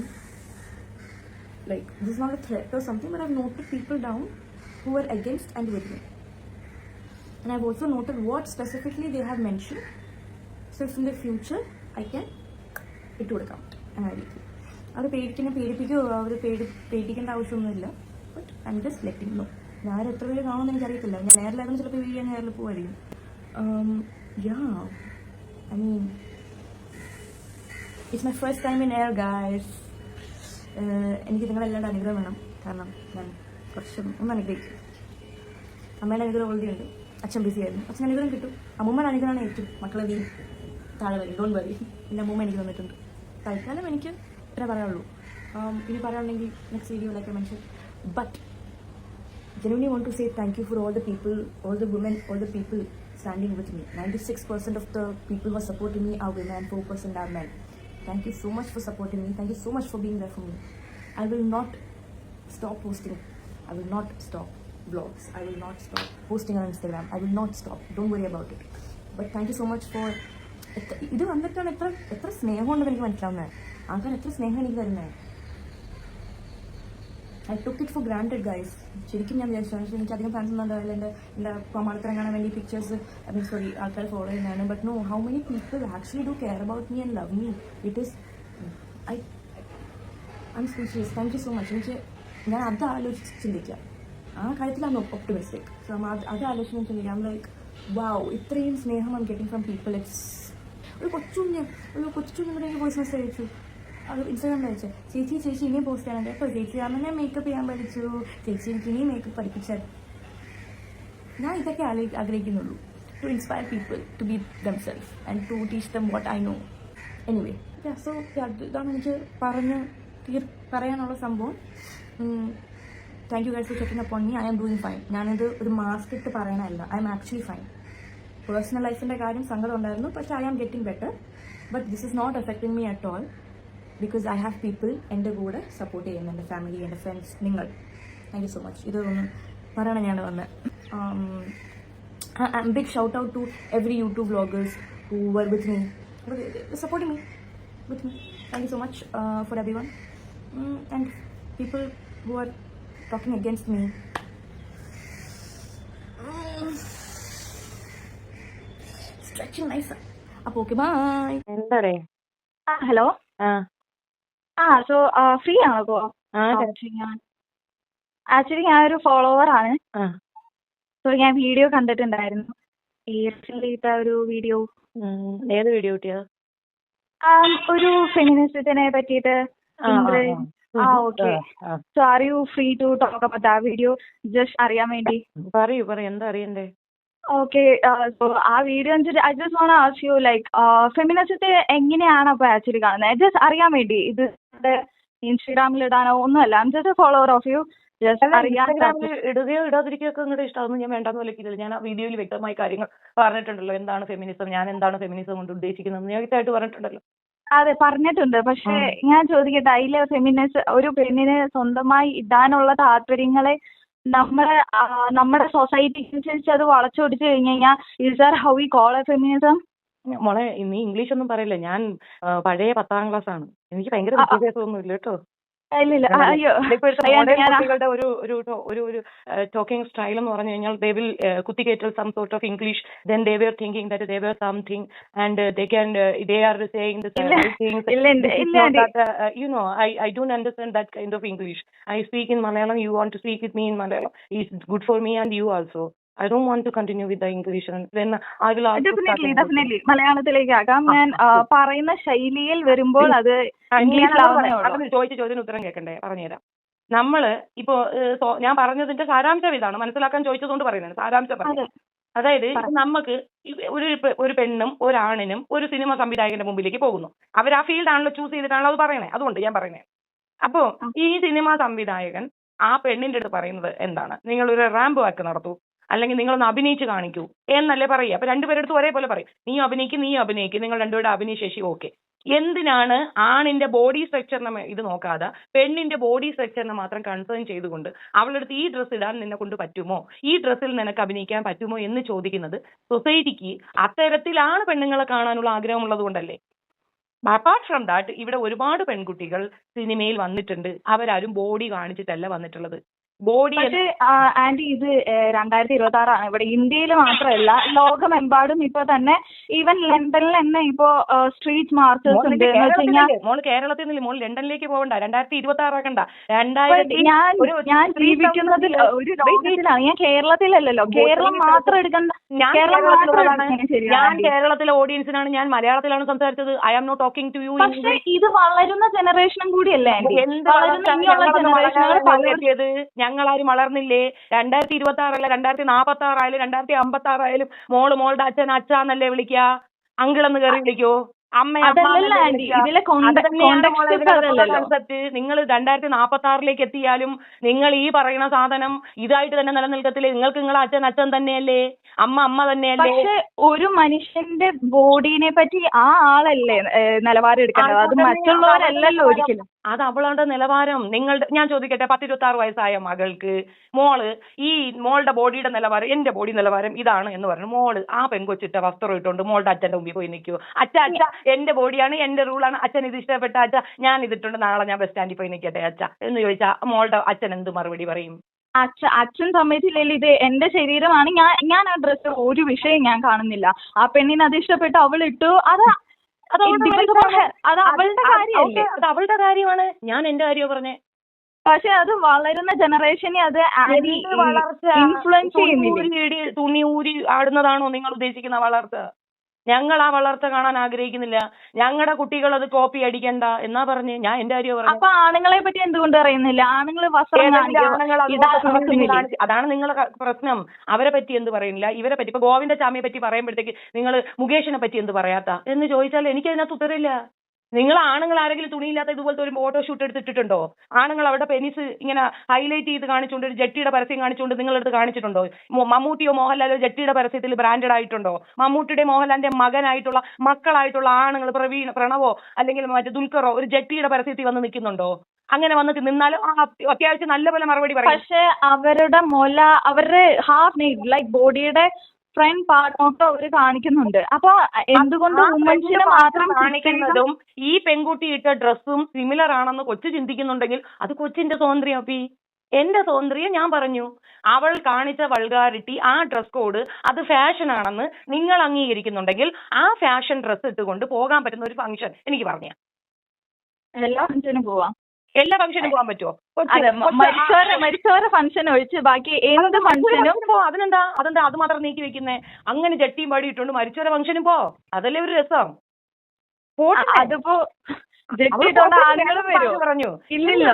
Like, this is not a threat or something, but I've noted people down who were against and with me. And I've also noted what specifically they have mentioned. So if in the future I can, it would come. And I will. അവർ പേടിപ്പിക്കുകയോ അവർ പേടിക്കേണ്ട ആവശ്യമൊന്നുമില്ല. But I'm just letting know. ഞാൻ എത്ര പേര് കാണുമെന്ന് എനിക്കറിയത്തില്ല. ഞാൻ നേരിലായിരുന്നു ചിലപ്പോൾ വീഡിയോ നേരിൽ പോകുമായിരിക്കും. I mean, it's my first time in air, guys. എനിക്ക് നിങ്ങളെല്ലാവരുടെ അനുഗ്രഹം വേണം. കാരണം ഞാൻ കുറച്ചും ഒന്ന് അനുഗ്രഹിക്കും. അമ്മയുടെ അനുഗ്രഹം ഓൾറെഡി ഉണ്ട്. അച്ഛൻ ബിസി ആയിരുന്നു. അച്ഛൻ അനുഗ്രഹം കിട്ടും. അമ്മൂമ്മയുടെ അനുഗ്രഹമാണ് ഏറ്റവും. മക്കളെ നീ താഴെ വരും, ഡോണ്ട് വരി. എൻ്റെ അമ്മൂമ്മ എനിക്ക് തന്നിട്ടുണ്ട്. തൽക്കാലം എനിക്ക് ഇത്ര പറയാനുള്ളൂ. ഇനി പറയാനുണ്ടെങ്കിൽ next video like I mention. But genuinely want to say thank you for all the people, all the women, all the people standing with me. 96% of the people who are supporting me are women, 4% are men. Thank you so much for supporting me. Thank you so much for being there for me. I will not stop posting. I will not stop vlogs. I will not stop posting on Instagram. I will not stop. Don't worry about it. But thank you so much for ഇത് വന്നിട്ടാണ് എത്ര സ്നേഹം ഉണ്ടെന്ന് എനിക്ക് മനസ്സിലാവുന്നത്. ആൾക്കാർ എത്ര സ്നേഹം എനിക്ക് തരുന്നത്. I took it for granted, guys. ശരിക്കും ഞാൻ വിചാരിച്ചു എനിക്ക് അധികം ഫാൻസ് ഒന്നും ഉണ്ടാവില്ല. എൻ്റെ പ്രമാണത്തിനെ കാണാൻ വേണ്ടി പിക്ചേഴ്സ് ആൾക്കാർ ഫോളോ ചെയ്യുന്നതാണ്. But no, how many people actually do care about me and love me. It is I'm speechless. Thank you so much. എനിക്ക് ഞാൻ അത് ആലോചിച്ച് ചിന്തിക്കുക. ആ കാര്യത്തിലാണ് ഒപ്റ്റിമിസ്റ്റിക്. സോ അത് ആലോചിച്ച് ചിന്തിക്കാം. ലൈക്ക് വാവ്, ഇത്രയും സ്നേഹം I am getting from people. It's ഒരു കൊച്ചുകൂടെ വോയിസ് മെസ്സേജ് അയച്ചു. അത് ഇൻസ്റ്റാഗ്രാമിൽ അയച്ചു. ചേച്ചി ഇനിയും പോസ്റ്റ് ചെയ്യാനുണ്ട് കേട്ടോ. ചേച്ചി കാരണം ഞാൻ മേക്കപ്പ് ചെയ്യാൻ പഠിച്ചു. ചേച്ചി എനിക്ക് ഇനിയും മേക്കപ്പ് പഠിപ്പിച്ചാൽ. ഞാൻ ഇതൊക്കെ ആഗ്രഹിക്കുന്നുള്ളൂ. To inspire people to be themselves and to teach them what I know. Anyway, so ഇതാണ് എനിക്ക് പറയാനുള്ള സംഭവം. Thank you guys for checking upon me. I am doing fine. ഞാനിത് ഒരു മാസ്ക് ഇട്ട് പറയണമല്ല. I am actually fine. Personal ലൈഫിൻ്റെ കാര്യം സങ്കടം ഉണ്ടായിരുന്നു. പക്ഷേ I am getting better. But this is not affecting me at all. Because I have people എൻ്റെ കൂടെ സപ്പോർട്ട് ചെയ്യുന്നു. എൻ്റെ ഫാമിലി, എൻ്റെ ഫ്രണ്ട്സ്, നിങ്ങൾ. Thank you so much. ഇതൊന്നും പറയണം ഞാൻ വന്ന്. Big shout out to every YouTube vloggers who were with me, supporting me with me. Thank you so much for everyone. And people who are talking against me, stretching nice. അപ്പോൾ okay, bye. എന്താടേ? Hello. So free ആണോ ഇപ്പോൾ? ആ, actually ഞാനൊരു follower ആണ്. So ഞാൻ video കണ്ടിട്ടുണ്ടായിരുന്നു, ഈ റീസെന്റ് ഒരു വീഡിയോ, ഏത് വീഡിയോ കിട്ടിയാ? ഒരു ഫെമിനിസത്തിനെ പറ്റിയിട്ട്. Okay. So are you free to talk about ആ വീഡിയോ? ജസ്റ്റ് അറിയാൻ വേണ്ടി. പറയൂ എന്താ അറിയണ്ടേ? ഓക്കെ. സോ ആ video I just want to ask you like ഫെമിനിസത്തെ എങ്ങനെയാണ് അപ്പൊ ആക്ച്വലി കാണുന്നത്? ജസ്റ്റ് അറിയാൻ വേണ്ടി. ഇത് ഇൻസ്റ്റാഗ്രാമിൽ ഇടാനോ ഒന്നുമല്ല. I'm just a follower of you. Just അറിയാൻ. ഇൻസ്റ്റാഗ്രാമിൽ ഇടുകയോ ഇടാതിരിക്കുകയോ ഒക്കെ നിങ്ങളുടെ ഇഷ്ടം. അതൊന്നും ഞാൻ വേണ്ടാന്ന് വിലക്കില്ല. ഞാൻ ആ വീഡിയോയിൽ വ്യക്തമായ കാര്യങ്ങൾ പറഞ്ഞിട്ടുണ്ടല്ലോ. എന്താണ് ഫെമിനിസം, ഞാൻ എന്താണ് ഫെമിനിസം കൊണ്ട് ഉദ്ദേശിക്കുന്നത് ഞാൻ വ്യക്തമായിട്ട് പറഞ്ഞിട്ടുണ്ടല്ലോ. അതെ, പറഞ്ഞിട്ടുണ്ട്. പക്ഷെ ഞാൻ ചോദിക്കട്ടെ, അതിലെ ഒരു പെണ്ണിന് സ്വന്തമായി ഇടാനുള്ള താല്പര്യങ്ങളെ നമ്മുടെ സൊസൈറ്റിക്ക് അനുസരിച്ച് അത് വളച്ചൊടിച്ചു കഴിഞ്ഞു കഴിഞ്ഞാൽ is that how we call A feminism? മോളെ, നീ ഇംഗ്ലീഷ് ഒന്നും പറയില്ല. ഞാൻ പഴയ 10ാം ക്ലാസ് ആണ്. എനിക്ക് ഭയങ്കര വിദ്യാഭ്യാസമൊന്നും ഇല്ല കേട്ടോ. ഇല്ലില്ല. അയ്യോ, കുട്ടികളുടെ ഒരു ടോക്കിംഗ് സ്റ്റൈൽ എന്ന് പറഞ്ഞു കഴിഞ്ഞാൽ ദേ വിൽ കുത്തിക്കേറ്റൽ some sort of English, then they were thinking that they were something and they are saying the you know, I don't understand that kind of English. I speak in Malayalam. You want to speak with me in Malayalam. It's good for me and you also. I don't want to continue with the English, and then I will also definitely മലയാളത്തിലേക്ക് ആകാം. ഞാൻ പറയുന്ന ശൈലിയിൽ വരുമ്പോൾ അത് ഇംഗ്ലീഷിലാവുന്നേ. ചോദിച്ച ചോദ്യത്തിന് ഉത്തരം കേൾക്കണ്ടേ? പറഞ്ഞുതരാം. നമ്മള് ഇപ്പോ ഞാൻ പറഞ്ഞതിന്റെ സാരാംശം ഇതാണ്, മനസ്സിലാക്കാൻ ചോദിച്ചതുകൊണ്ട് പറയുന്നത് സാരാംശം പറഞ്ഞു. അതായത് നമുക്ക് ഒരു പെണ്ണും ഒരാണിനും ഒരു സിനിമ സംവിധായകന്റെ മുമ്പിലേക്ക് പോകുന്നു. അവർ ആ ഫീൽഡാണല്ലോ ചൂസ് ചെയ്തിട്ടാണല്ലോ അത് പറയണേ. അതുകൊണ്ട് ഞാൻ പറയുന്നത്, അപ്പോ ഈ സിനിമാ സംവിധായകൻ ആ പെണ്ണിന്റെ അടുത്ത് പറയുന്നത് എന്താണ്? നിങ്ങളൊരു റാമ്പ് വാക്ക് നടത്തൂ, അല്ലെങ്കിൽ നിങ്ങളൊന്ന് അഭിനയിച്ച് കാണിക്കൂ എന്നല്ലേ പറയുക. അപ്പൊ രണ്ടുപേരെടുത്ത് ഒരേപോലെ പറയും, നീ അഭിനയിക്കും, നിങ്ങൾ രണ്ടുപേരുടെ അഭിനയശേഷി ഓക്കെ. എന്തിനാണ് ആണിന്റെ ബോഡി സ്ട്രക്ചറിനെ ഇത് നോക്കാതെ പെണ്ണിന്റെ ബോഡി സ്ട്രക്ചറിനെ മാത്രം കൺസേൺ ചെയ്തുകൊണ്ട് അവളുടെ അടുത്ത് ഈ ഡ്രസ്സ് ഇടാൻ നിന്നെ കൊണ്ട് പറ്റുമോ, ഈ ഡ്രസ്സിൽ നിനക്ക് അഭിനയിക്കാൻ പറ്റുമോ എന്ന് ചോദിക്കുന്നത് സൊസൈറ്റിക്ക് അത്തരത്തിലാണ് പെണ്ണുങ്ങളെ കാണാനുള്ള ആഗ്രഹമുള്ളത് കൊണ്ടല്ലേ. അപ്പാർട്ട് ഫ്രം ദാറ്റ്, ഇവിടെ ഒരുപാട് പെൺകുട്ടികൾ സിനിമയിൽ വന്നിട്ടുണ്ട്. അവരാരും ബോഡി കാണിച്ചിട്ടല്ല വന്നിട്ടുള്ളത്. ബോഡി ആന്റി ഇത് 2026 ഇവിടെ ഇന്ത്യയിൽ മാത്രമല്ല ലോകമെമ്പാടും ഇപ്പൊ തന്നെ ഈവൻ ലണ്ടനിൽ തന്നെ ഇപ്പോ സ്ട്രീറ്റ് മാർച്ചേഴ്സ് ഉണ്ട്. മോള് കേരളത്തിൽ നിന്ന് മോള് ലണ്ടനിലേക്ക് പോകണ്ട, 2026 ആക്കണ്ട. ഞാൻ ജീവിക്കുന്നത് ഒരു ലോകത്തിലാണ്, ഞാൻ കേരളത്തിലല്ലല്ലോ. കേരളം മാത്രം എടുക്കണ്ട. ഞാൻ കേരളത്തിലെ ഓഡിയൻസിനാണ്, ഞാൻ മലയാളത്തിലാണ് സംസാരിച്ചത്. I am not talking to you. പക്ഷെ ഇത് വളരുന്ന ജനറേഷനും കൂടിയല്ലേ? ഞങ്ങളാരും വളർന്നില്ലേ? 2026 അല്ല, 2046 ആയാലും 2056 ആയാലും മോളുടെ അച്ഛൻ അച്ഛന്നല്ലേ വിളിക്കുക, അങ്കിളെന്ന് കയറി വിളിക്കോ? നിങ്ങൾ 2046 എത്തിയാലും നിങ്ങൾ ഈ പറയുന്ന സാധനം ഇതായിട്ട് തന്നെ നിലനിൽക്കത്തില്ലേ? നിങ്ങൾക്ക് നിങ്ങളെ അച്ഛൻ തന്നെയല്ലേ, അമ്മ തന്നെയല്ലേ? പക്ഷെ ഒരു മനുഷ്യന്റെ ബോഡീനെ പറ്റി ആ ആളല്ലേ നിലവാരം എടുക്കേണ്ടത്, അത് മറ്റുള്ളവരല്ലല്ലോ ഒരിക്കലും. അത് അവളുടെ നിലവാരം. ഞാൻ ചോദിക്കട്ടെ, 10-26 വയസ്സായ മകൾക്ക് മോളുടെ ബോഡിയുടെ നിലവാരം, എന്റെ ബോഡി നിലവാരം ഇതാണ് എന്ന് പറഞ്ഞു മോള് ആ പെൺകൊച്ചിട്ട വസ്ത്രം ഇട്ടുകൊണ്ട് മോളുടെ അച്ഛന്റെ മുമ്പിൽ പോയി നിൽക്കുവോ? അച്ഛ എന്റെ ബോഡിയാണ്, എന്റെ റൂളാണ്, അച്ഛൻ ഇത് ഇഷ്ടപ്പെട്ട അച്ഛ, ഞാൻ ഇതിട്ടുണ്ട്, നാളെ ഞാൻ ബസ് സ്റ്റാൻഡിൽ പോയി നിൽക്കട്ടെ അച്ഛ എന്ന് ചോദിച്ചാ മോളുടെ അച്ഛൻ എന്ത് മറുപടി പറയും? അച്ഛൻ സമ്മതിച്ചില്ലല്ലോ, ഇത് എന്റെ ശരീരമാണ്, ഞാൻ ആ ഡ്രസ്സ് ഒരു വിഷയം ഞാൻ കാണുന്നില്ല. ആ പെണ്ണിന് അത് ഇഷ്ടപ്പെട്ടു, അവൾ ഇട്ടു, അത് അവളുടെ കാര്യമല്ലേ? അത് അവളുടെ കാര്യമാണ്. ഞാൻ എന്റെ കാര്യമോ പറഞ്ഞേ. പക്ഷെ അത് വളരുന്ന ജനറേഷനെ അത് ഇൻഫ്ലുവൻസ് ചെയ്യുന്നില്ല. തുണി ഊരി ആടുന്നതാണോ നിങ്ങൾ ഉദ്ദേശിക്കുന്ന വളർച്ച? ഞങ്ങൾ ആ വളർച്ച കാണാൻ ആഗ്രഹിക്കുന്നില്ല. ഞങ്ങളുടെ കുട്ടികൾ അത് കോപ്പി അടിക്കണ്ട എന്നാ പറഞ്ഞ്. ഞാൻ എന്റെ കാര്യം പറഞ്ഞു. അപ്പൊ ആണുങ്ങളെ പറ്റി എന്തുകൊണ്ട് പറയുന്നില്ല? ആണുങ്ങൾ അതാണ് നിങ്ങളുടെ പ്രശ്നം. അവരെ പറ്റി എന്ത് പറയുന്നില്ല, ഇവരെ പറ്റി. ഇപ്പൊ ഗോവിന്ദചാമിയെ പറ്റി പറയുമ്പോഴത്തേക്ക് നിങ്ങൾ മുകേഷിനെ പറ്റി എന്ത് പറയാത്ത എന്ന് ചോദിച്ചാൽ എനിക്ക് അതിനകത്ത് ഉത്തരവില്ല. നിങ്ങൾ ആണുങ്ങൾ ആരെങ്കിലും തുണിയില്ലാത്ത ഇതുപോലത്തെ ഒരു ഫോട്ടോഷൂട്ട് എടുത്തിട്ടുണ്ടോ? ആണുങ്ങൾ അവിടെ പെനിസ് ഇങ്ങനെ ഹൈലൈറ്റ് ചെയ്ത് കാണിച്ചുകൊണ്ട് ഒരു ജെട്ടിയുടെ പരസ്യം കാണിച്ചുകൊണ്ട് നിങ്ങളെടുത്ത് കാണിച്ചിട്ടുണ്ടോ? മമ്മൂട്ടിയോ മോഹൻലാലോ ജെട്ടിയുടെ പരസ്യത്തിൽ ബ്രാൻഡഡ് ആയിട്ടുണ്ടോ? മമ്മൂട്ടിയുടെ മോഹൻലാലിന്റെ മകനായിട്ടുള്ള മക്കളായിട്ടുള്ള ആണുങ്ങൾ പ്രണവോ അല്ലെങ്കിൽ മറ്റേ ദുൽഖറോ ഒരു ജെട്ടിയുടെ പരസ്യത്തിൽ വന്ന് നിൽക്കുന്നുണ്ടോ? അങ്ങനെ വന്നിട്ട് നിന്നാലും അത്യാവശ്യം നല്ലപോലെ മറുപടി പറയും. പക്ഷെ അവരുടെ അവരുടെ ഹാഫ് നെയ്ഡ് ലൈക്ക് ബോഡിയുടെ ഫ്രണ്ട് പാർട്ട് മൊത്തം അവര് കാണിക്കുന്നുണ്ട്. അപ്പൊ എന്തുകൊണ്ട് വുമൻസിനെ മാത്രം കാണിക്കുന്നതും ഈ പെൺകുട്ടി ഇട്ട ഡ്രസ്സും സിമിലർ ആണെന്ന് കൊച്ചു ചിന്തിക്കുന്നുണ്ടെങ്കിൽ അത് കൊച്ചിന്റെ സ്വാതന്ത്ര്യം. അപ്പി എന്റെ സ്വാതന്ത്ര്യം ഞാൻ പറഞ്ഞു. അവൾ കാണിച്ച വൾഗാരിറ്റി, ആ ഡ്രസ് കോഡ് അത് ഫാഷൻ ആണെന്ന് നിങ്ങൾ അംഗീകരിക്കുന്നുണ്ടെങ്കിൽ ആ ഫാഷൻ ഡ്രസ്സ് ഇട്ടുകൊണ്ട് പോകാൻ പറ്റുന്ന ഒരു ഫംഗ്ഷൻ എനിക്ക് പറഞ്ഞ എല്ലാ ഫംഗ്ഷനും പോവാം. എല്ലാ ഫംഗ്ഷനും പോകാൻ പറ്റുമോ? അതെ, മരിച്ചവരുടെ ഫംഗ്ഷൻ ഒഴിച്ച് ബാക്കി എന്ത് ഫംഗ്ഷനും അതെന്താ അത് മാത്രം നീക്കി വെക്കുന്നേ? അങ്ങനെ ചട്ടിയും പാടി ഇട്ടുകൊണ്ട് മരിച്ചവരെ ഫംഗ്ഷനും പോ, അതല്ലേ ഒരു രസം. അതിപ്പോ ജെട്ടിട്ടോണ്ട് ആളുകൾ വരും പറഞ്ഞു. ഇല്ലല്ലോ,